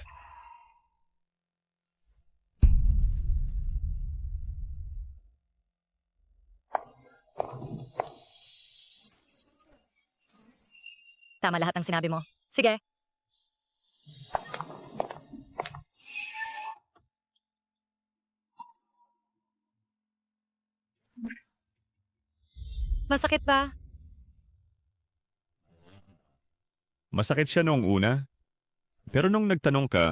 Tama lahat ng sinabi mo. Sige. Masakit ba? Masakit siya noong una, pero nung nagtanong ka,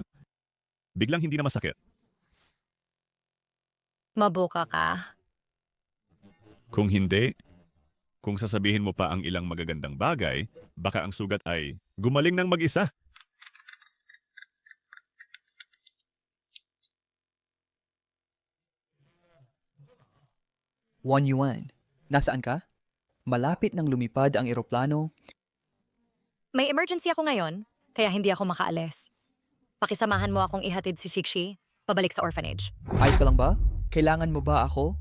biglang hindi na masakit. Maboka ka. Kung hindi, kung sasabihin mo pa ang ilang magagandang bagay, baka ang sugat ay gumaling ng mag-isa. Wan Yuan, nasaan ka? Malapit nang lumipad ang eroplano. May emergency ako ngayon, kaya hindi ako makaalis. Pakisamahan mo akong ihatid si Shikshi pabalik sa orphanage. Ayos ka lang ba? Kailangan mo ba ako?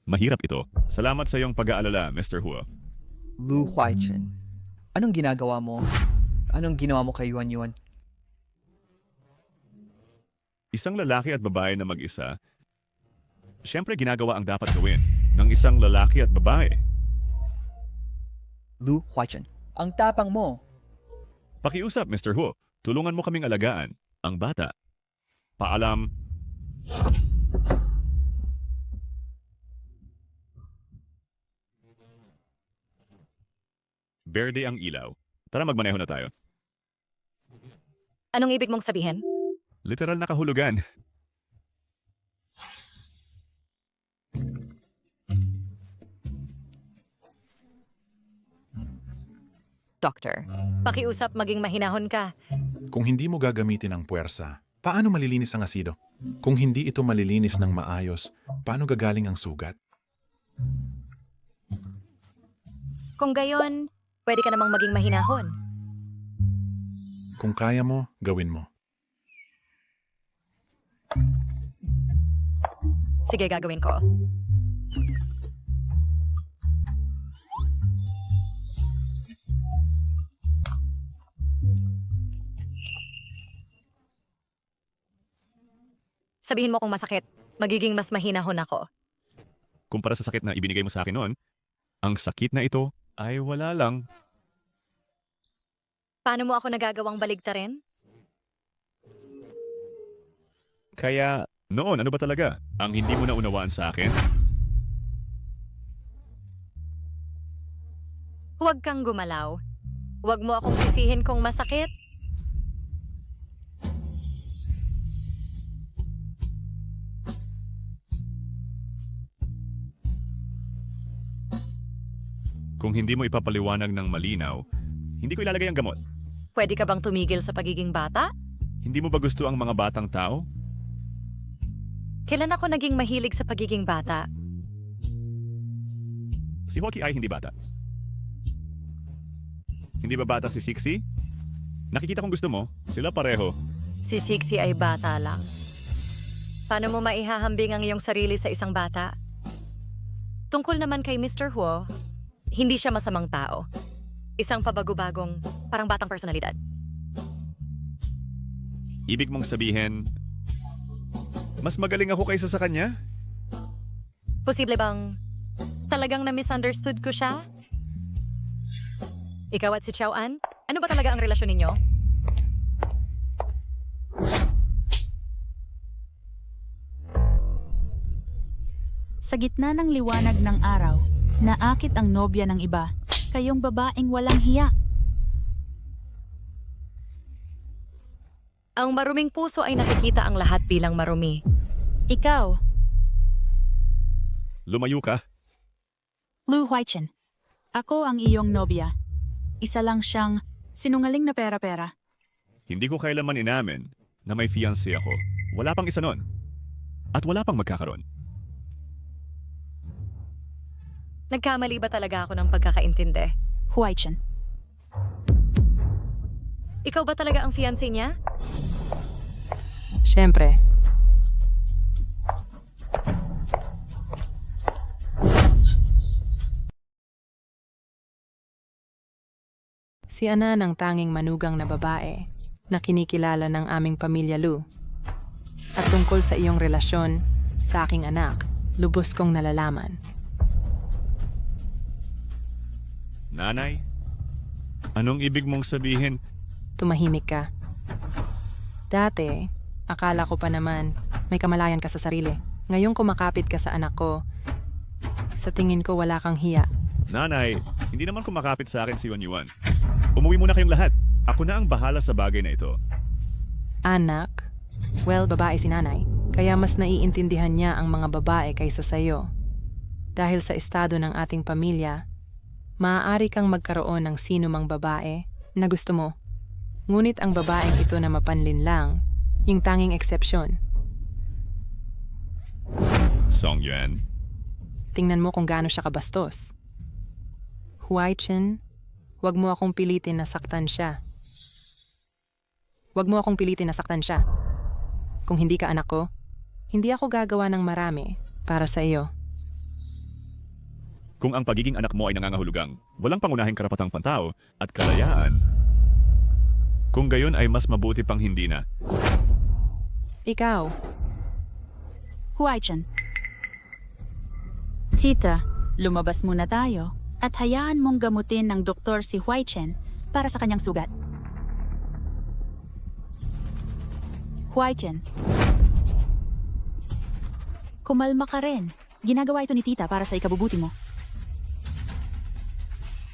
Mahirap ito. Salamat sa iyong pag-aalala, Mr. Huo. Lu Huaichen. Anong ginagawa mo? Anong ginawa mo kay Yuan Yuan? Isang lalaki at babae na mag-isa, siyempre ginagawa ang dapat gawin ng isang lalaki at babae. Lu Huaichen. Ang tapang mo. Pakiusap, Mr. Huo. Tulungan mo kaming alagaan ang bata. Paalam. Verde ang ilaw. Tara magmaneho na tayo. Anong ibig mong sabihin? Literal na kahulugan. Doctor, pakiusap maging mahinahon ka. Kung hindi mo gagamitin ang puwersa, paano malilinis ang asido? Kung hindi ito malilinis ng maayos, paano gagaling ang sugat? Kung gayon, pwede ka namang maging mahinahon. Kung kaya mo, gawin mo. Sige, gagawin ko. Sabihin mo kung masakit. Magiging mas mahinahon ako. Kumpara sa sakit na ibinigay mo sa akin noon, ang sakit na ito ay wala lang. Paano mo ako nagagawang baligtarin? Kaya, noon, ano ba talaga? Ang hindi mo na unawaan sa akin? Huwag kang gumalaw. Huwag mo akong sisihin kung masakit. Kung hindi mo ipapaliwanag ng malinaw, hindi ko ilalagay ang gamot. Pwede ka bang tumigil sa pagiging bata? Hindi mo ba gusto ang mga batang tao? Kailan ako naging mahilig sa pagiging bata? Si Hoki ay hindi bata. Hindi ba bata si Sixie? Nakikita kong gusto mo, sila pareho. Si Sixie ay bata lang. Paano mo maihahambing ang iyong sarili sa isang bata? Tungkol naman kay Mr. Huo, hindi siya masamang tao. Isang pabago-bagong, parang batang personalidad. Ibig mong sabihin, mas magaling ako kaysa sa kanya? Posible bang talagang na-misunderstood ko siya? Ikaw at si Xiao An, ano ba talaga ang relasyon ninyo? Sa gitna ng liwanag ng araw, naakit ang nobya ng iba, kayong babaeng walang hiya. Ang maruming puso ay nakikita ang lahat bilang marumi. Ikaw, Lumayo ka. Lu Huaichen. Ako ang iyong nobya. Isa lang siyang sinungaling na pera-pera. Hindi ko kailanman inamin na may fiancé ako. Wala pang isa nun. At wala pang magkakaroon. Nagkamali ba talaga ako ng pagkakaintindi? Huaichen. Ikaw ba talaga ang fiancé niya? Siyempre. Si Ana ang tanging manugang na babae na kinikilala ng aming pamilya Lu. At tungkol sa iyong relasyon sa aking anak, lubos kong nalalaman. Nanay, anong ibig mong sabihin? Tumahimik ka. Dati, akala ko pa naman may kamalayan ka sa sarili. Ngayong kumakapit ka sa anak ko, sa tingin ko wala kang hiya. Nanay, hindi naman kumakapit sa akin si Yuan. Umuwi muna kayong lahat. Ako na ang bahala sa bagay na ito. Anak? Well, babae si nanay. Kaya mas naiintindihan niya ang mga babae kaysa sayo. Dahil sa estado ng ating pamilya, maaari kang magkaroon ng sino mang babae na gusto mo. Ngunit ang babaeng ito na mapanlin lang, yung tanging eksepsyon. Song Yuan. Tingnan mo kung gaano siya kabastos. Huaichen, huwag mo akong pilitin na saktan siya. Huwag mo akong pilitin na saktan siya. Kung hindi ka anak ko, hindi ako gagawa ng marami para sa iyo. Kung ang pagiging anak mo ay nangangahulugang, walang pangunahing karapatang pantao at kalayaan, kung gayon ay mas mabuti pang hindi na. Ikaw. Huaichen. Tita, lumabas muna tayo at hayaan mong gamutin ng doktor si Huaichen para sa kanyang sugat. Huaichen. Kumalma ka rin. Ginagawa ito ni Tita para sa ikabubuti mo.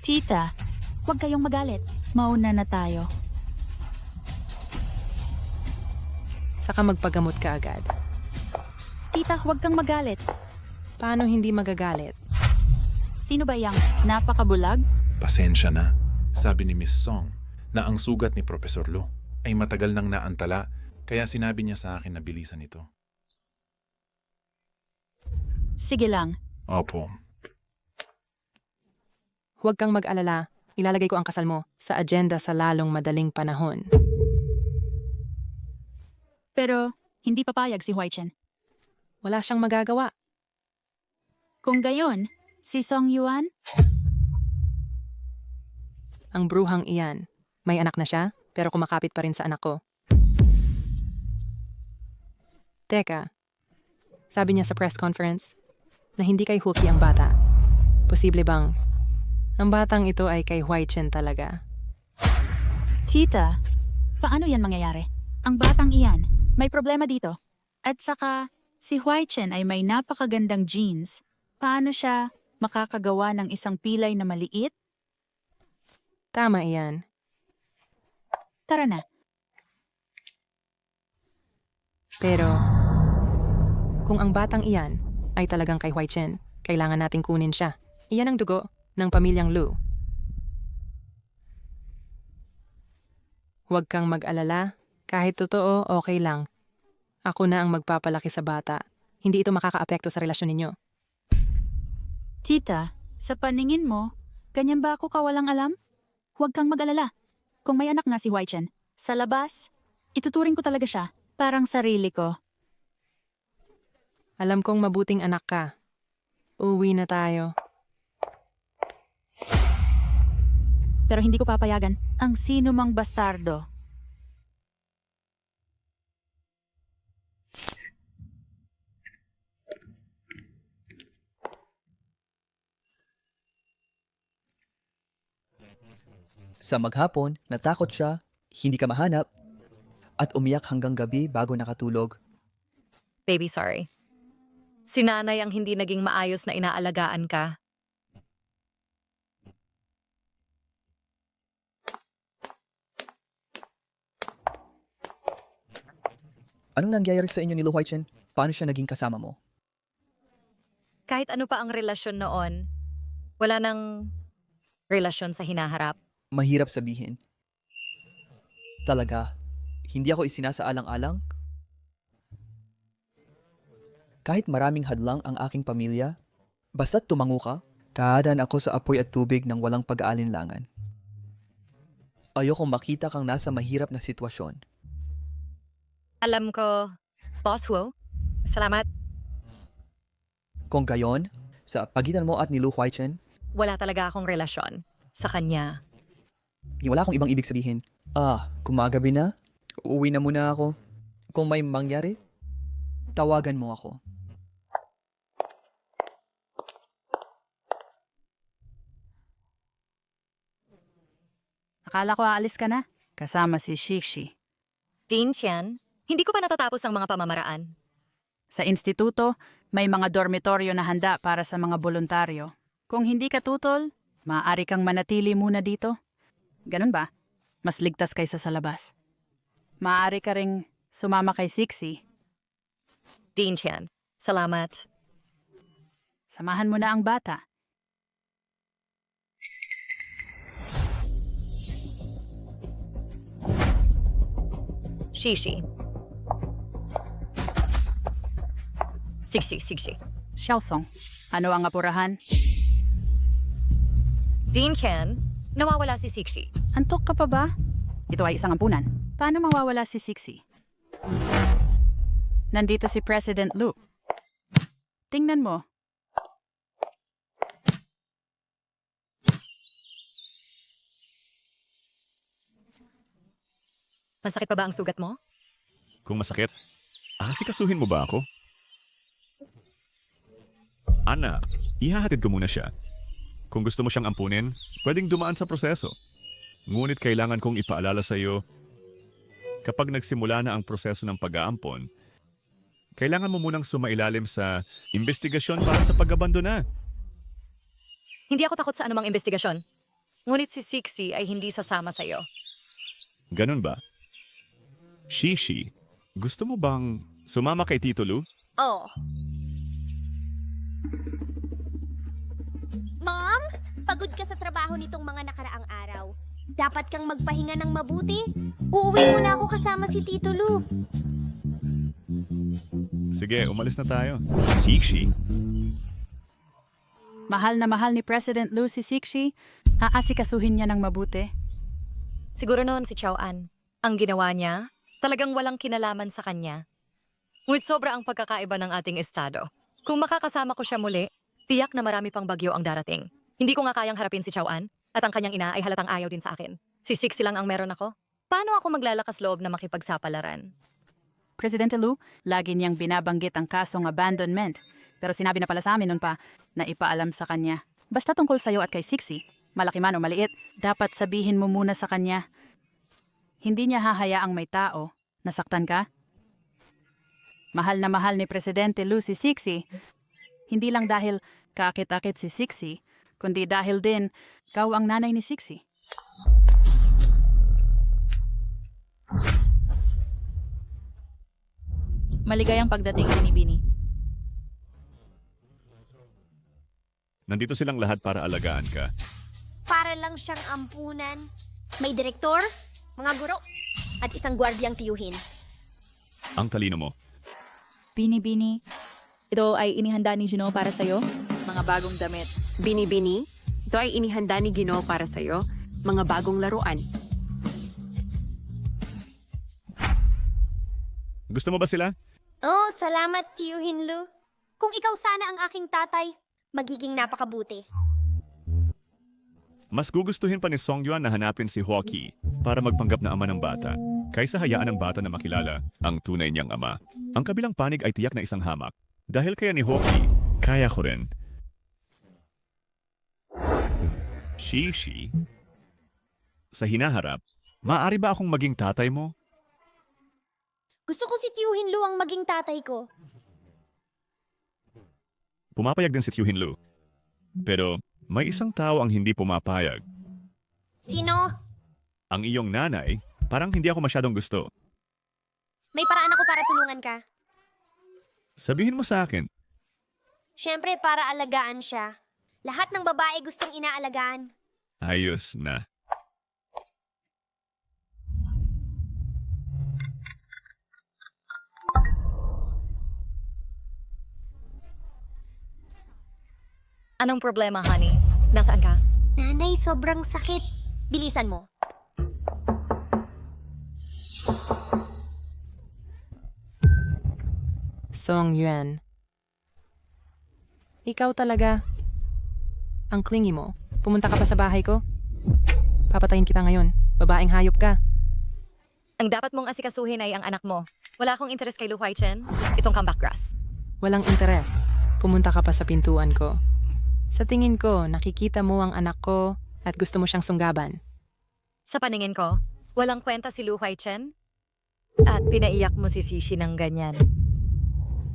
Tita, huwag kayong magalit. Mauna na tayo. Saka magpagamot ka agad. Tita, huwag kang magalit. Paano hindi magagalit? Sino ba yang napakabulag? Pasensya na. Sabi ni Miss Song na ang sugat ni Professor Lu ay matagal nang naantala, kaya sinabi niya sa akin na bilisan ito. Sige lang. Opo. Huwag kang mag-alala. Ilalagay ko ang kasal mo sa agenda sa lalong madaling panahon. Pero hindi papayag si Huaichen. Wala siyang magagawa. Kung gayon, si Song Yuan? Ang bruhang iyan. May anak na siya, pero kumakapit pa rin sa anak ko. Teka, sabi niya sa press conference na hindi kay Huki ang bata. Posible bang ang batang ito ay kay Huaichen talaga? Tita, paano yan mangyayari? Ang batang iyan, may problema dito. At saka, si Huaichen ay may napakagandang genes. Paano siya makakagawa ng isang pilay na maliit? Tama iyan. Tara na. Pero, kung ang batang iyan ay talagang kay Huaichen, kailangan nating kunin siya. Iyan ang dugo ng pamilyang Lu. Huwag kang mag-alala. Kahit totoo, okay lang. Ako na ang magpapalaki sa bata. Hindi ito makakaapekto sa relasyon ninyo. Tita, sa paningin mo, ganyan ba ako kawalang alam? Huwag kang mag-alala. Kung may anak nga si Huaichen, sa labas, ituturing ko talaga siya. Parang sarili ko. Alam kong mabuting anak ka. Uwi na tayo. Pero hindi ko papayagan ang sino mang bastardo. Sa maghapon, natakot siya, hindi ka mahanap, at umiyak hanggang gabi bago nakatulog. Baby, sorry. Si nanay ang hindi naging maayos na inaalagaan ka. Anong nangyayari sa inyo ni Lu Huaichen? Paano siya naging kasama mo? Kahit ano pa ang relasyon noon, wala nang relasyon sa hinaharap. Mahirap sabihin. Talaga, hindi ako isinasaalang-alang? Kahit maraming hadlang ang aking pamilya, basta't tumango ka, dadaan ako sa apoy at tubig ng walang pag-aalinlangan. Ayokong makita kang nasa mahirap na sitwasyon. Alam ko, Boss Huo, salamat. Kung gayon, sa pagitan mo at ni Lu Huaichen, Wala talaga akong relasyon sa kanya. wala akong ibang ibig sabihin. Kumagabi na, uuwi na muna ako. Kung may mangyari, tawagan mo ako. Akala ko aalis ka na, kasama si Shixi. Dean Qian, hindi ko pa natatapos ang mga pamamaraan. Sa instituto, may mga dormitoryo na handa para sa mga voluntaryo. Kung hindi ka tutol, maaari kang manatili muna dito. Ganun ba? Mas ligtas kaysa sa labas. Maaari ka ring sumama kay Sixi. Dean Qian, salamat. Samahan mo na ang bata. Shishi. Sixi. Xiaosong, ano ang apurahan? Dean Qian, nawawala si Sixi. Antok ka pa ba? Ito ay isang ampunan. Paano mawawala si Sixi? Nandito si President Lu. Tingnan mo. Masakit pa ba ang sugat mo? Kung masakit, asikasuhin mo ba ako? Anak, ihahatid ko muna siya. Kung gusto mo siyang ampunin, pwedeng dumaan sa proseso. Ngunit kailangan kong ipaalala sa iyo, kapag nagsimula na ang proseso ng pag-aampon, kailangan mo munang sumailalim sa investigasyon para sa pag-abandona. Hindi ako takot sa anumang investigasyon. Ngunit si Sixi ay hindi sasama sa iyo. Ganun ba? Shishi, gusto mo bang sumama kay Tito Lu? Oh. Mom, pagod ka sa trabaho nitong mga nakaraang araw. Dapat kang magpahinga ng mabuti. Uuwi muna ako kasama si Tito Lu. Sige, umalis na tayo. Shishi. Mahal na mahal ni President Lu si Sixi, aasikasuhin niya ng mabuti. Siguro noon si Chao An. Ang ginawa niya, Talagang walang kinalaman sa kanya. Ngunit sobra ang pagkakaiba ng ating estado. Kung makakasama ko siya muli, tiyak na marami pang bagyo ang darating. Hindi ko nga kayang harapin si Chao An, at ang kanyang ina ay halatang ayaw din sa akin. Si Sixi lang ang meron ako. Paano ako maglalakas loob na makipagsapalaran? Presidente Lu, lagi niyang binabanggit ang kasong abandonment. Pero sinabi na pala sa amin nun pa na ipaalam sa kanya. Basta tungkol sa'yo at kay Sixi, malaki man o maliit, dapat sabihin mo muna sa kanya. Hindi niya hahayaang may tao. Nasaktan ka? Mahal na mahal ni Presidente Lu si Sixi. Hindi lang dahil kaakit-akit si Sixi, kundi dahil din ikaw ang nanay ni Sixi. Maligayang pagdating, Binibini. Nandito silang lahat para alagaan ka. Para lang siyang ampunan. May direktor, mga guro, at isang gwardiyang tiyuhin. Ang talino mo. Binibini, ito ay inihanda ni Gino para sa'yo. Mga bagong damit. Binibini, ito ay inihanda ni Ginoo para sa'yo. Mga bagong laruan. Gusto mo ba sila? Oh, salamat, tiyuhin Lu. Kung ikaw sana ang aking tatay, magiging napakabuti. Mas gugustuhin pa ni Song Yuan na hanapin si Hoki para magpanggap na ama ng bata, kaysa hayaan ng bata na makilala ang tunay niyang ama. Ang kabilang panig ay tiyak na isang hamak. Dahil kaya ni Hoki, kaya ko rin. Shishi, sa hinaharap, maaari ba akong maging tatay mo? Gusto ko si tiyuhin Lu ang maging tatay ko. Pumapayag din si Tiyuhin Lu. Pero may isang tao ang hindi pumapayag. Sino? Ang iyong nanay, parang hindi ako masyadong gusto. May paraan ako para tulungan ka. Sabihin mo sa akin. Siyempre, para alagaan siya. Lahat ng babae gustong inaalagaan. Ayos na. Anong problema, honey? Nasaan ka? Nanay, sobrang sakit. Bilisan mo. Song Yuan. Ikaw talaga. Ang clingy mo. Pumunta ka pa sa bahay ko. Papatayin kita ngayon. Babaeng hayop ka. Ang dapat mong asikasuhin ay ang anak mo. Wala akong interes kay Lu Huaichen. Itong comeback grass. Walang interes. Pumunta ka pa sa pintuan ko. Sa tingin ko, nakikita mo ang anak ko at gusto mo siyang sunggaban. Sa paningin ko, walang kwenta si Lu Huaichen. At pinaiyak mo si Sishi ng ganyan.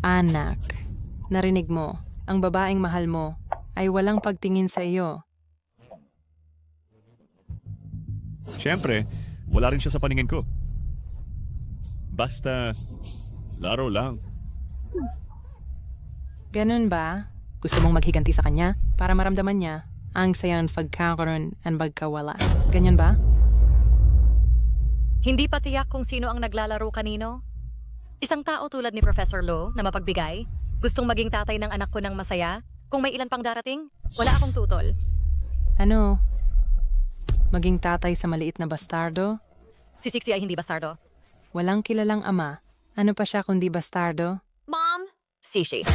Anak, narinig mo, ang babaeng mahal mo ay walang pagtingin sa iyo. Siyempre, wala rin siya sa paningin ko. Basta, laro lang. Ganun ba? Gusto mong maghiganti sa kanya para maramdaman niya ang sayang pagkakaroon at pagkawala. Ganyan ba? Hindi pa tiyak kung sino ang naglalaro kanino. Isang tao tulad ni Professor Lo na mapagbigay, gustong maging tatay ng anak ko ng masaya. Kung may ilan pang darating, wala akong tutol. Ano? Maging tatay sa maliit na bastardo? Si Sixi ay hindi bastardo. Walang kilalang ama. Ano pa siya kundi bastardo? Mom? Sishi.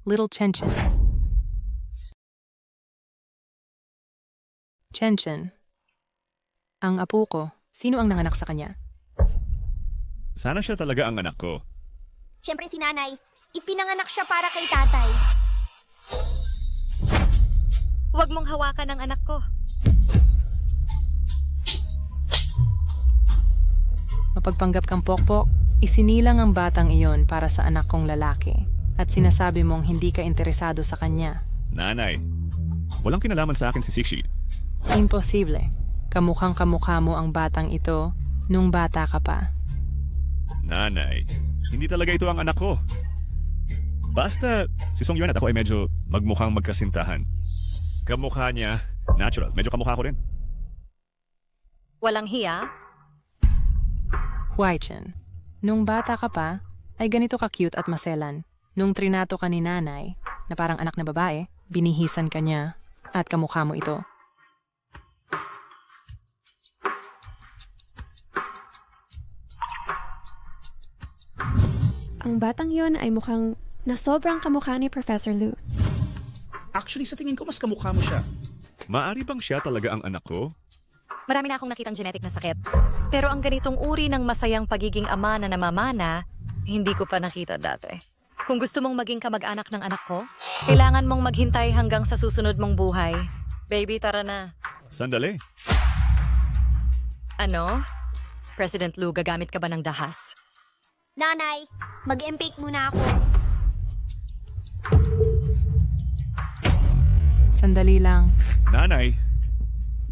Little Chenchin. Chenchin. Ang apo ko, sino ang nanganak sa kanya? Sana siya talaga ang anak ko. Siyempre si nanay. Ipinanganak siya para kay tatay. Huwag mong hawakan ang anak ko. Mapagpanggap kang pokpok, isinilang ang batang iyon para sa anak kong lalaki at sinasabi mong hindi ka interesado sa kanya. Nanay, walang kinalaman sa akin si Sixi. Imposible. Kamukhang kamukha mo ang batang ito nung bata ka pa. Nanay, hindi talaga ito ang anak ko. Basta, si Song Yuan at ako ay medyo magmukhang magkasintahan. Kamukha niya, natural. Medyo kamukha ko rin. Walang hiya? Huaichen, nung bata ka pa, ay ganito ka-cute at maselan. Nung trinato ka ni nanay, na parang anak na babae, binihisan ka niya at kamukha mo ito. ang batang yon ay mukhang na sobrang kamukha ni Professor Lu. Actually, sa tingin ko mas kamukha mo siya. Maari bang siya talaga ang anak ko? Marami na akong nakitang genetic na sakit. Pero ang ganitong uri ng masayang pagiging ama na namamana, hindi ko pa nakita dati. Kung gusto mong maging kamag-anak ng anak ko, kailangan mong maghintay hanggang sa susunod mong buhay. Baby, tara na. Sandali. Ano? President Lu, gagamit ka ba ng dahas? Nanay, mag-empake muna ako. Sandali lang. Nanay,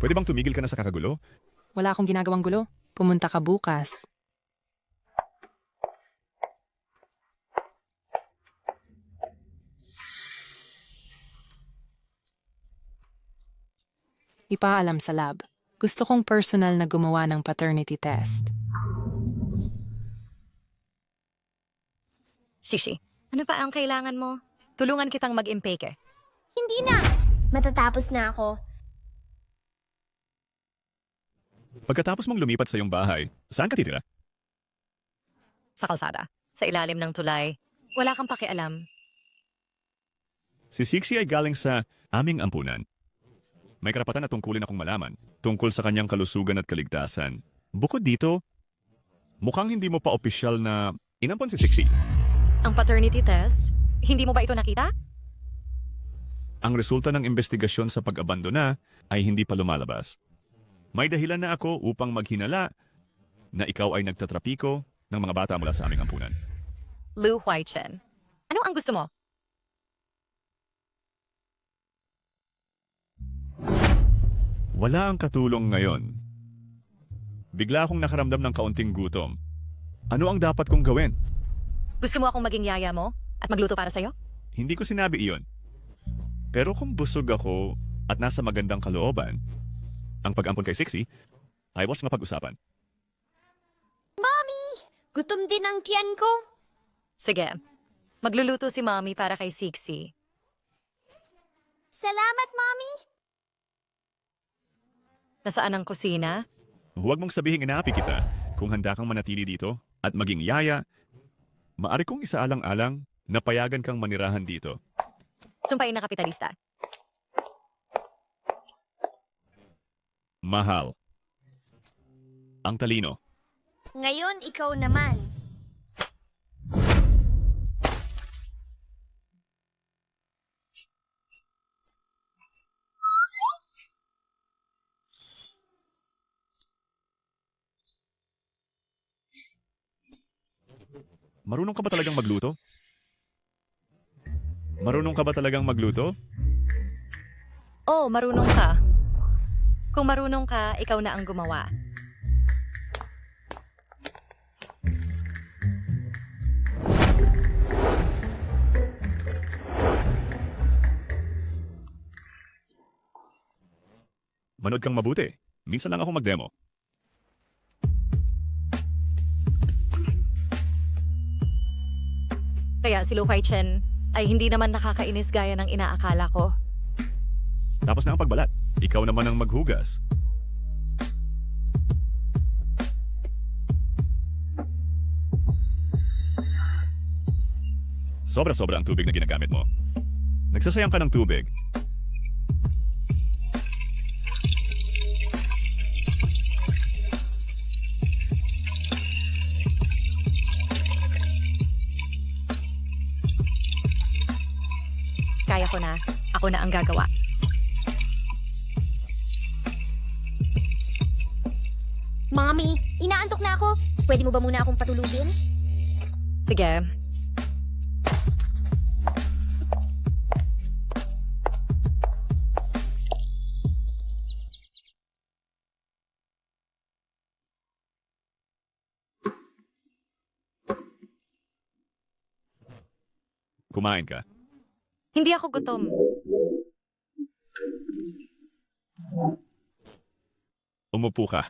pwede bang tumigil ka na sa kakagulo? Wala akong ginagawang gulo. Pumunta ka bukas. Ipaalam sa lab. Gusto kong personal na gumawa ng paternity test. Shishi, ano pa ang kailangan mo? Tulungan kitang mag-impake. Hindi na. Matatapos na ako. Pagkatapos mong lumipat sa iyong bahay, saan ka titira? Sa kalsada, sa ilalim ng tulay. Wala kang pakialam. Si Sixie ay galing sa aming ampunan. May karapatan na tungkulin akong malaman tungkol sa kanyang kalusugan at kaligtasan. Bukod dito, mukhang hindi mo pa opisyal na inampon si Sixie. Ang paternity test, hindi mo ba ito nakita? Ang resulta ng investigasyon sa pag-abandona ay hindi pa lumalabas. May dahilan na ako upang maghinala na ikaw ay nagtatrapiko ng mga bata mula sa aming ampunan. Lu Huaichen. Ano ang gusto mo? Wala ang katulong ngayon. Bigla akong nakaramdam ng kaunting gutom. Ano ang dapat kong gawin? Gusto mo akong maging yaya mo at magluto para sa'yo? Hindi ko sinabi iyon. Pero kung busog ako at nasa magandang kalooban, ang pag-ampon kay Sixie ay was mapag-usapan. Mommy! Gutom din ang tiyan ko. Sige, magluluto si Mommy para kay Sixie. Salamat, Mommy! Nasaan ang kusina? Huwag mong sabihing inaapi kita kung handa kang manatili dito at maging yaya. Maari kong isaalang-alang na payagan kang manirahan dito. Sumpain na kapitalista. Mahal. Ang talino. Ngayon, ikaw naman. Marunong ka ba talagang magluto? Marunong ka ba talagang magluto? Oh, marunong ka. Kung marunong ka, ikaw na ang gumawa. Manood kang mabuti. Minsan lang ako mag-demo. Kaya si Lu Huaichen ay hindi naman nakakainis gaya ng inaakala ko. Tapos na ang pagbalat. Ikaw naman ang maghugas. Sobra-sobra ang tubig na ginagamit mo. Nagsasayang ka ng tubig. Kaya ko na. Ako na ang gagawa. Mommy, inaantok na ako. Pwede mo ba muna akong patulugin? Sige. Kumain ka. Hindi ako gutom. Umupo ka.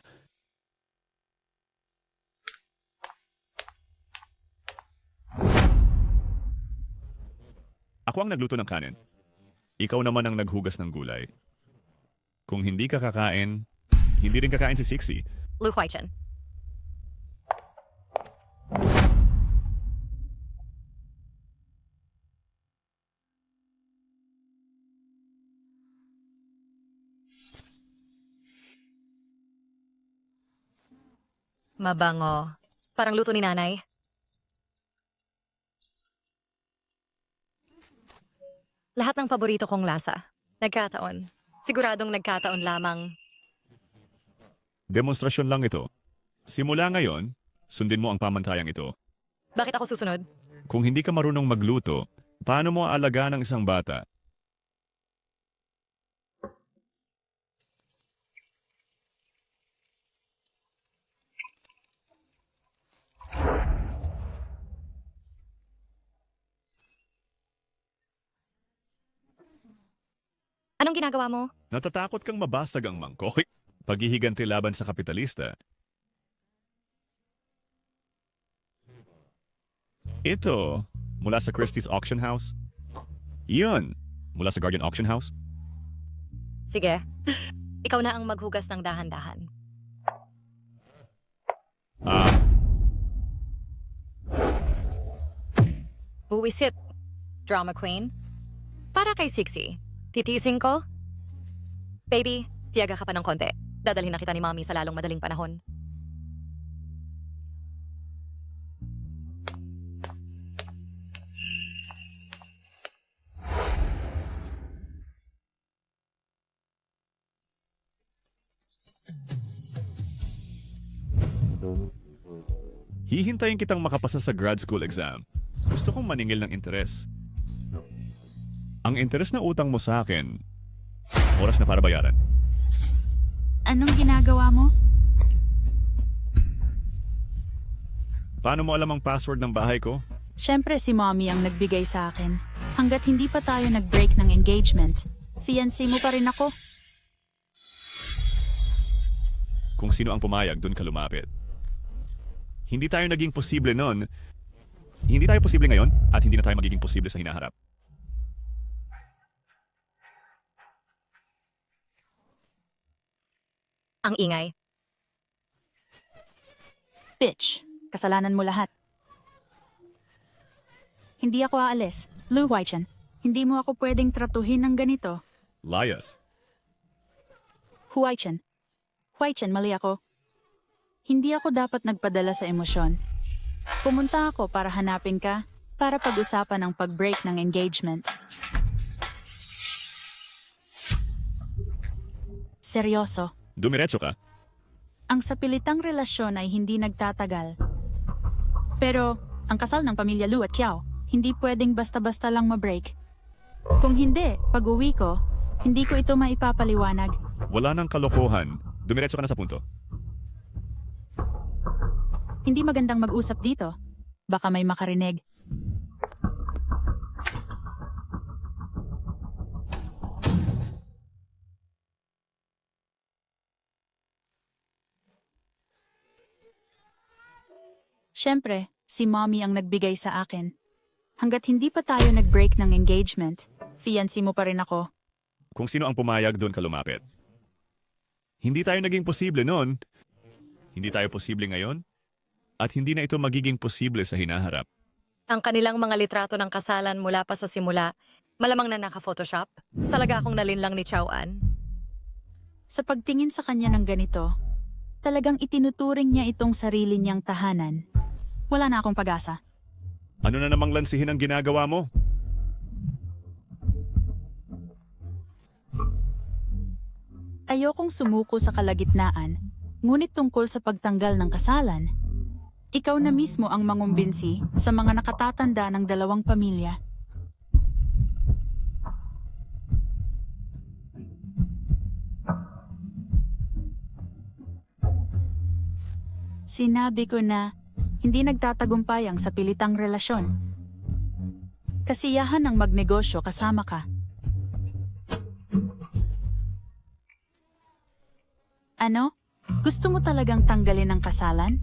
Ako ang nagluto ng kanin. Ikaw naman ang naghugas ng gulay. Kung hindi ka kakain, hindi rin kakain si Sixie. Lu Huaichen. Mabango. Parang luto ni nanay. Lahat ng paborito kong lasa. Nagkataon. Siguradong nagkataon lamang. Demonstrasyon lang ito. Simula ngayon, sundin mo ang pamantayang ito. Bakit ako susunod? Kung hindi ka marunong magluto, paano mo aalagaan ng isang bata? Anong ginagawa mo? Natatakot kang mabasag ang mangkok? Paghihiganti laban sa kapitalista. Ito, mula sa Christie's Auction House. Iyon, mula sa Guardian Auction House. Sige. Ikaw na ang maghugas ng dahan-dahan. Buwisit. Drama queen. Para kay Sixie. Titising ko? Baby, tiyaga ka pa ng konti. Dadalhin na kita ni Mommy sa lalong madaling panahon. Hihintayin kitang makapasa sa grad school exam. Gusto kong maningil ng interes. Ang interes na utang mo sa akin, oras na para bayaran. Anong ginagawa mo? Paano mo alam ang password ng bahay ko? Siyempre si Mommy ang nagbigay sa akin. Hanggat hindi pa tayo nag-break ng engagement, fiancé mo pa rin ako. Kung sino ang pumayag, dun ka lumapit. Hindi tayo naging posible noon. Hindi tayo posible ngayon at hindi na tayo magiging posible sa hinaharap. Ang ingay. Bitch, kasalanan mo lahat. Hindi ako aalis. Lu Huaichan, hindi mo ako pwedeng tratuhin ng ganito. Layas. Huaichan. Huaichan, mali ako. Hindi ako dapat nagpadala sa emosyon. Pumunta ako para hanapin ka, para pag-usapan ang pag-break ng engagement. Seryoso. Dumiretso ka. Ang sapilitang relasyon ay hindi nagtatagal. Pero, ang kasal ng pamilya Lu at Kiao, hindi pwedeng basta-basta lang ma-break. Kung hindi, pag-uwi ko, hindi ko ito maipapaliwanag. Wala nang kalokohan. Dumiretso ka na sa punto. Hindi magandang mag-usap dito. Baka may makarinig. Siyempre, si Mommy ang nagbigay sa akin. Hanggat hindi pa tayo nag-break ng engagement, fiancé mo pa rin ako. Kung sino ang pumayag, doon ka lumapit. Hindi tayo naging posible noon. Hindi tayo posible ngayon. At hindi na ito magiging posible sa hinaharap. Ang kanilang mga litrato ng kasalan mula pa sa simula, malamang na naka-photoshop. Talaga akong nalinlang ni Chow An. Sa pagtingin sa kanya ng ganito, talagang itinuturing niya itong sarili niyang tahanan. Wala na akong pag-asa. Ano na namang lansihin ang ginagawa mo? Ayokong sumuko sa kalagitnaan, ngunit tungkol sa pagtanggal ng kasalan, ikaw na mismo ang mangumbinsi sa mga nakatatanda ng dalawang pamilya. Sinabi ko na hindi nagtatagumpay ang sapilitang relasyon. Kasiyahan ang magnegosyo kasama ka. Ano? Gusto mo talagang tanggalin ang kasalan?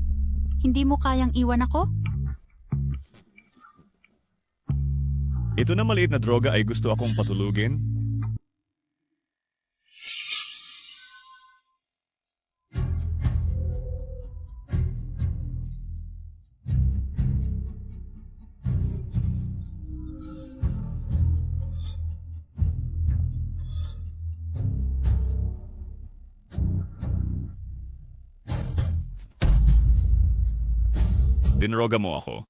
Hindi mo kayang iwan ako? Ito na maliit na droga ay gusto akong patulugin? Dinroga mo ako.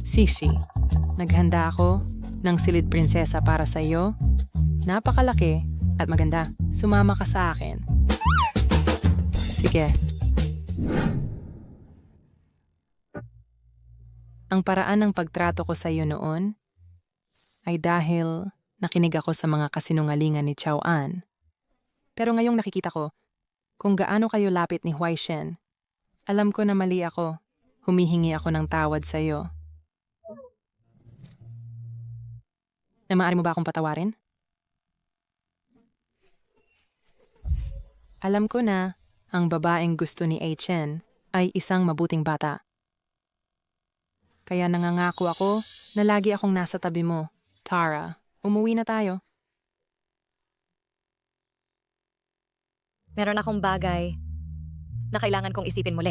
Sisi, naghanda ako ng silid prinsesa para sa iyo. Napakalaki at maganda. Sumama ka sa akin. Sige. Ang paraan ng pagtrato ko sa iyo noon ay dahil nakinig ako sa mga kasinungalingan ni Chao An. Pero ngayong nakikita ko kung gaano kayo lapit ni Huai Shen, alam ko na mali ako. Humihingi ako ng tawad sa iyo. Na maaari mo ba akong patawarin? Alam ko na ang babaeng gusto ni Chen ay isang mabuting bata. Kaya nangangako ako na lagi akong nasa tabi mo. Tara, umuwi na tayo. Meron akong bagay na kailangan kong isipin muli.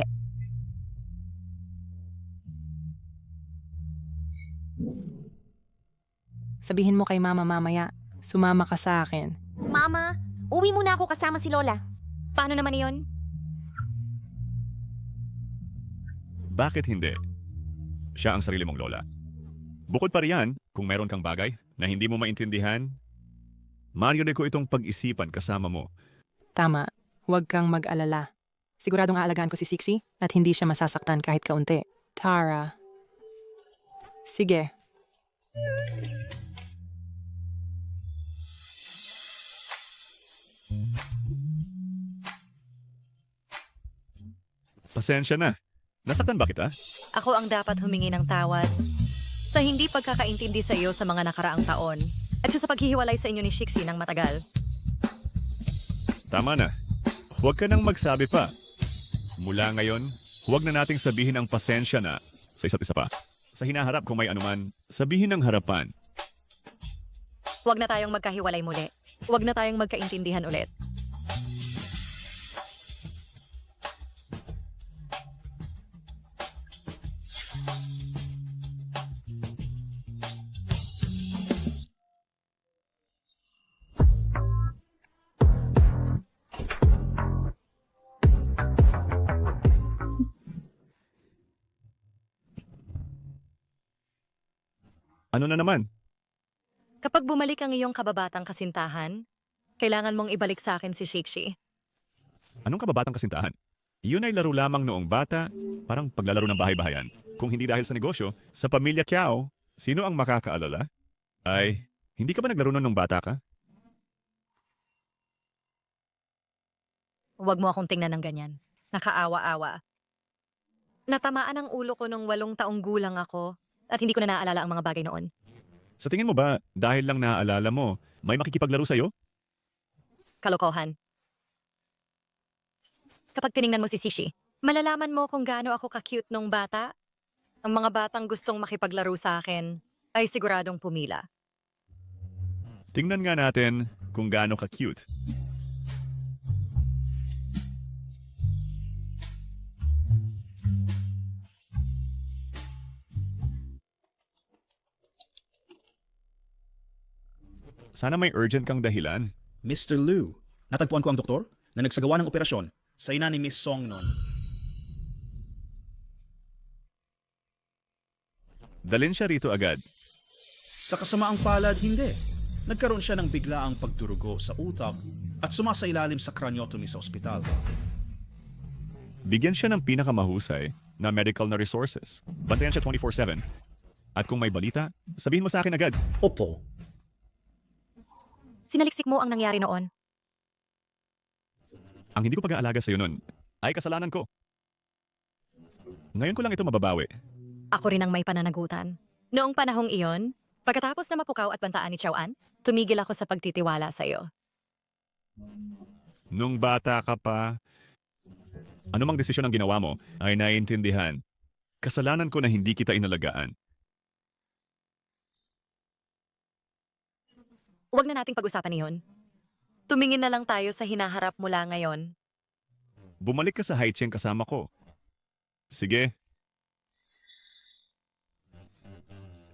Sabihin mo kay mama mamaya, sumama ka sa akin. Mama, uwi muna ako kasama si Lola. Paano naman iyon? Bakit hindi? Siya ang sarili mong lola. Bukod pa riyan, kung meron kang bagay na hindi mo maintindihan, maririnig ko itong pag-isipan kasama mo. Tama, huwag kang mag-alala. Siguradong aalagaan ko si Sixi at hindi siya masasaktan kahit kaunti. Tara. Sige. Pasensya na. Nasaktan ba kita? Ako ang dapat humingi ng tawad sa hindi pagkakaintindi sa iyo sa mga nakaraang taon at sa paghihiwalay sa inyo ni Shixi ng matagal. Tama na. Huwag ka nang magsabi pa. Mula ngayon, huwag na nating sabihin ang pasensya na sa isa't isa pa. Sa hinaharap kung may anuman, sabihin ng harapan. Huwag na tayong magkahiwalay muli. Huwag na tayong magkaintindihan ulit. Ano na naman? Kapag bumalik ang iyong kababatang kasintahan, kailangan mong ibalik sa akin si Shixi. Anong kababatang kasintahan? Iyon ay laro lamang noong bata, parang paglalaro ng bahay-bahayan. Kung hindi dahil sa negosyo, sa pamilya Kiao, sino ang makakaalala? Ay, hindi ka ba naglaro nun nung bata ka? Huwag mo akong tingnan ng ganyan. Nakaawa-awa. Natamaan ang ulo ko nung 8 taong gulang ako at hindi ko na naaalala ang mga bagay noon. Sa tingin mo ba, dahil lang naaalala mo, may makikipaglaro sa'yo? Kalokohan. Kapag tiningnan mo si Sishi, malalaman mo kung gaano ako ka-cute nung bata. Ang mga batang gustong makipaglaro sa akin ay siguradong pumila. Tingnan nga natin kung gaano ka-cute. Sana may urgent kang dahilan. Mr. Liu, natagpuan ko ang doktor na nagsagawa ng operasyon sa ina ni Miss Song noon. Dalhin siya rito agad. Sa kasamaang palad, hindi. Nagkaroon siya ng biglaang pagdurugo sa utak at sumasailalim sa craniotomy sa ospital. Bigyan siya ng pinakamahusay na medical na resources. Bantayan siya 24/7. At kung may balita, sabihin mo sa akin agad. Opo. Sinaliksik mo ang nangyari noon. Ang hindi ko pag-aalaga sa'yo nun ay kasalanan ko. Ngayon ko lang ito mababawi. Ako rin ang may pananagutan. Noong panahong iyon, pagkatapos na mapukaw at bantaan ni Chao An, tumigil ako sa pagtitiwala sa iyo. Nung bata ka pa, anumang desisyon ang ginawa mo ay naiintindihan. Kasalanan ko na hindi kita inalagaan. Huwag na nating pag-usapan iyon. Tumingin na lang tayo sa hinaharap mula ngayon. Bumalik ka sa Haicheng kasama ko. Sige.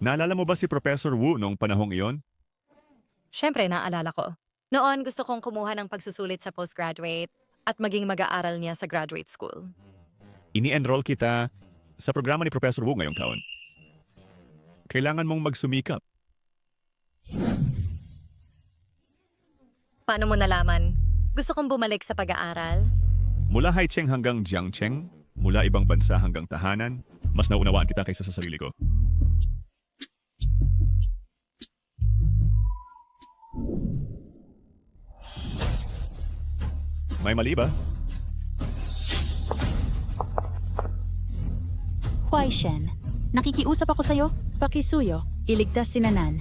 Naalala mo ba si Professor Wu noong panahong iyon? Siyempre, naalala ko. Noon, gusto kong kumuha ng pagsusulit sa postgraduate at maging mag-aaral niya sa graduate school. Ini-enroll kita sa programa ni Professor Wu ngayong taon. Kailangan mong magsumikap. Paano mo nalaman? Gusto kong bumalik sa pag-aaral? Mula Haicheng hanggang Jiangcheng, mula ibang bansa hanggang tahanan, mas naunawaan kita kaysa sa sarili ko. May mali ba? Huai Shen, nakikiusap ako sa'yo. Pakisuyo, iligtas si Nanan.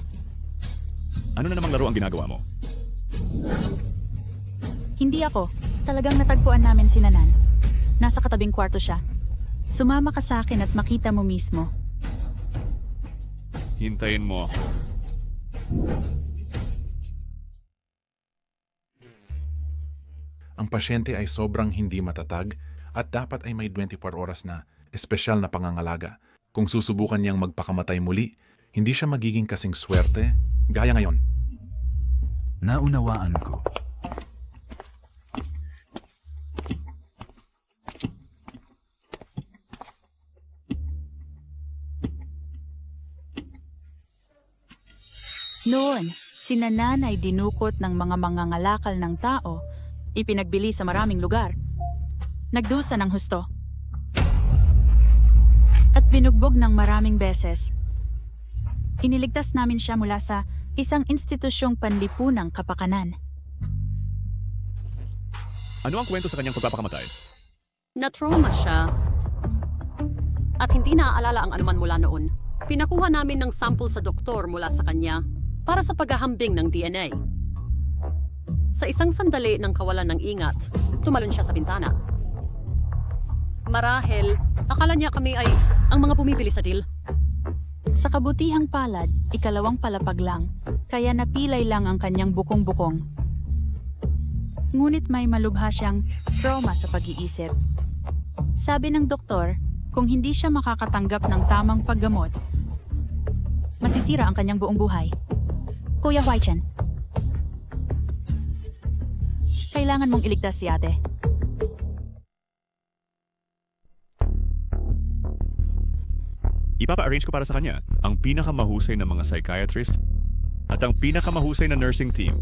Ano na namang laro ang ginagawa mo? Hindi ako. Talagang natagpuan namin si Nanan. Nasa katabing kwarto siya. Sumama ka sa akin at makita mo mismo. Hintayin mo ako. Ang pasyente ay sobrang hindi matatag at dapat ay may 24 oras na espesyal na pangangalaga. Kung susubukan niyang magpakamatay muli, hindi siya magiging kasing swerte gaya ngayon. Naunawaan ko. Noon, si Nanan ay dinukot ng mga mangangalakal ng tao, ipinagbili sa maraming lugar. Nagdusa ng husto. At binugbog ng maraming beses. Iniligtas namin siya mula sa isang institusyong panlipunang kapakanan. Ano ang kwento sa kanyang pagpapakamatay? Na-trauma siya. At hindi naaalala ang anuman mula noon. Pinakuha namin ng sample sa doktor mula sa kanya para sa paghahambing ng DNA. Sa isang sandali ng kawalan ng ingat, tumalon siya sa bintana. Marahil, akala niya kami ay ang mga bumibili sa deal. Sa kabutihang palad, ikalawang palapag lang, kaya napilay lang ang kanyang bukong-bukong. Ngunit may malubha siyang trauma sa pag-iisip. Sabi ng doktor, kung hindi siya makakatanggap ng tamang paggamot, masisira ang kanyang buong buhay. Kuya Huai Chen, kailangan mong iligtas si ate. Ipapa-arrange ko para sa kanya ang pinakamahusay na mga psychiatrist at ang pinakamahusay na nursing team.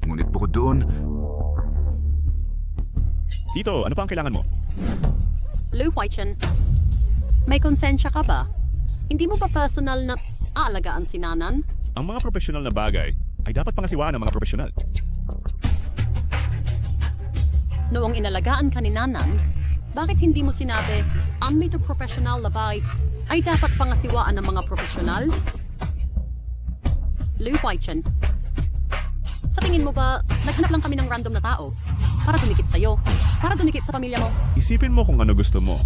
Ngunit bukod doon, Tito, ano pa ang kailangan mo? Liu Huaichen, may konsensya ka ba? Hindi mo ba personal na aalagaan si Nanan? Ang mga profesional na bagay ay dapat pangasiwaan ng mga profesional. Noong inalagaan ka ni Nanan, bakit hindi mo sinabi, ang mito professional na bagay ay dapat pangasiwaan ng mga profesional? Liu Huaichen, sa tingin mo ba, naghanap lang kami ng random na tao para dumikit sa'yo, para dumikit sa pamilya mo? Isipin mo kung ano gusto mo.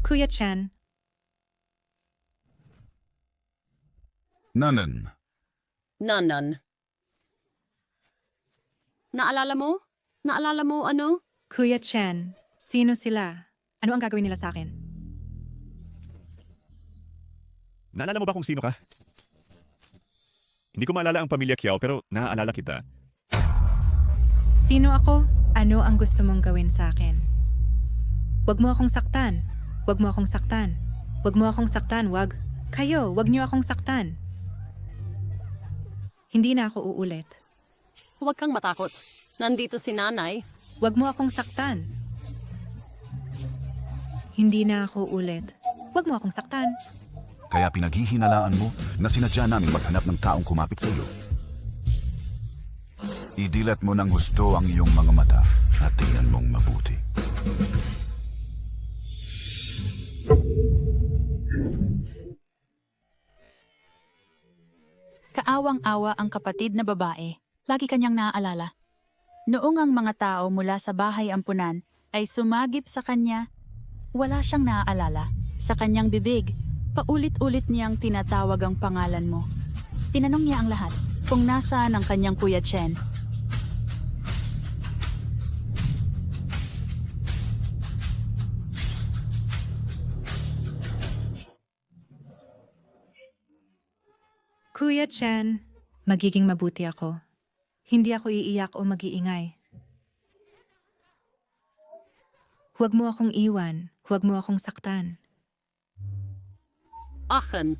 Kuya Chen, Nanan, Nanan. Naalala mo? Naalala mo ano? Kuya Chen, sino sila? Ano ang gagawin nila sa akin? Naalala mo ba kung sino ka? Hindi ko maalala ang pamilya Kiao pero naaalala kita. Sino ako? Ano ang gusto mong gawin sa akin? Huwag mo akong saktan. Huwag mo akong saktan. Huwag mo akong saktan, wag. Kayo, huwag niyo akong saktan. Hindi na ako uulit. Huwag kang matakot. Nandito si nanay. Huwag mo akong saktan. Hindi na ako ulit. Huwag mo akong saktan. kaya pinaghihinalaan mo na sinadya namin maghanap ng taong kumapit sa iyo. Idilat mo ng husto ang iyong mga mata at tingnan mong mabuti. Kaawang-awa ang kapatid na babae. Lagi kanyang naaalala. Noong ang mga tao mula sa bahay ampunan ay sumagip sa kanya, wala siyang naaalala. Sa kanyang bibig, paulit-ulit niyang tinatawag ang pangalan mo. Tinanong niya ang lahat kung nasaan ang kanyang Kuya Chen. Kuya Chen, magiging mabuti ako. Hindi ako iiyak o mag-iingay. Huwag mo akong iwan. Huwag mo akong saktan. Akin.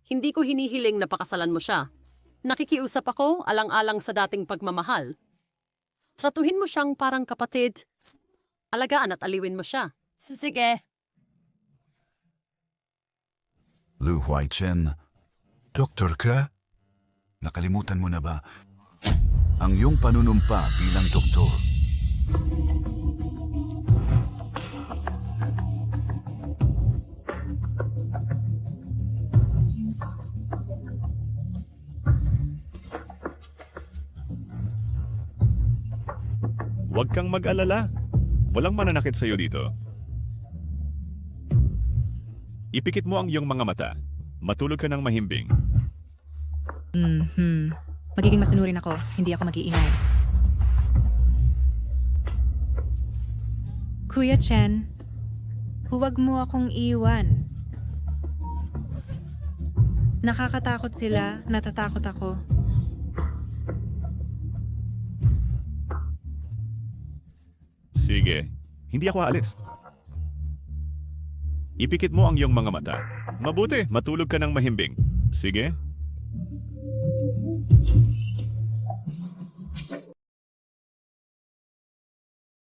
Hindi ko hinihiling na pakasalan mo siya. Nakikiusap ako alang-alang sa dating pagmamahal. Tratuhin mo siyang parang kapatid. Alagaan at aliwin mo siya. Sige. Lu Huaichen, doktor ka? Nakalimutan mo na ba ang iyong panunumpa bilang doktor? Huwag kang mag-alala. Walang mananakit sa'yo dito. Ipikit mo ang iyong mga mata. Matulog ka ng mahimbing. Magiging masunurin ako. Hindi ako mag-iingay. Kuya Chen, huwag mo akong iwan. Nakakatakot sila, natatakot ako. Sige, hindi ako aalis. Ipikit mo ang iyong mga mata. Mabuti, matulog ka ng mahimbing. Sige,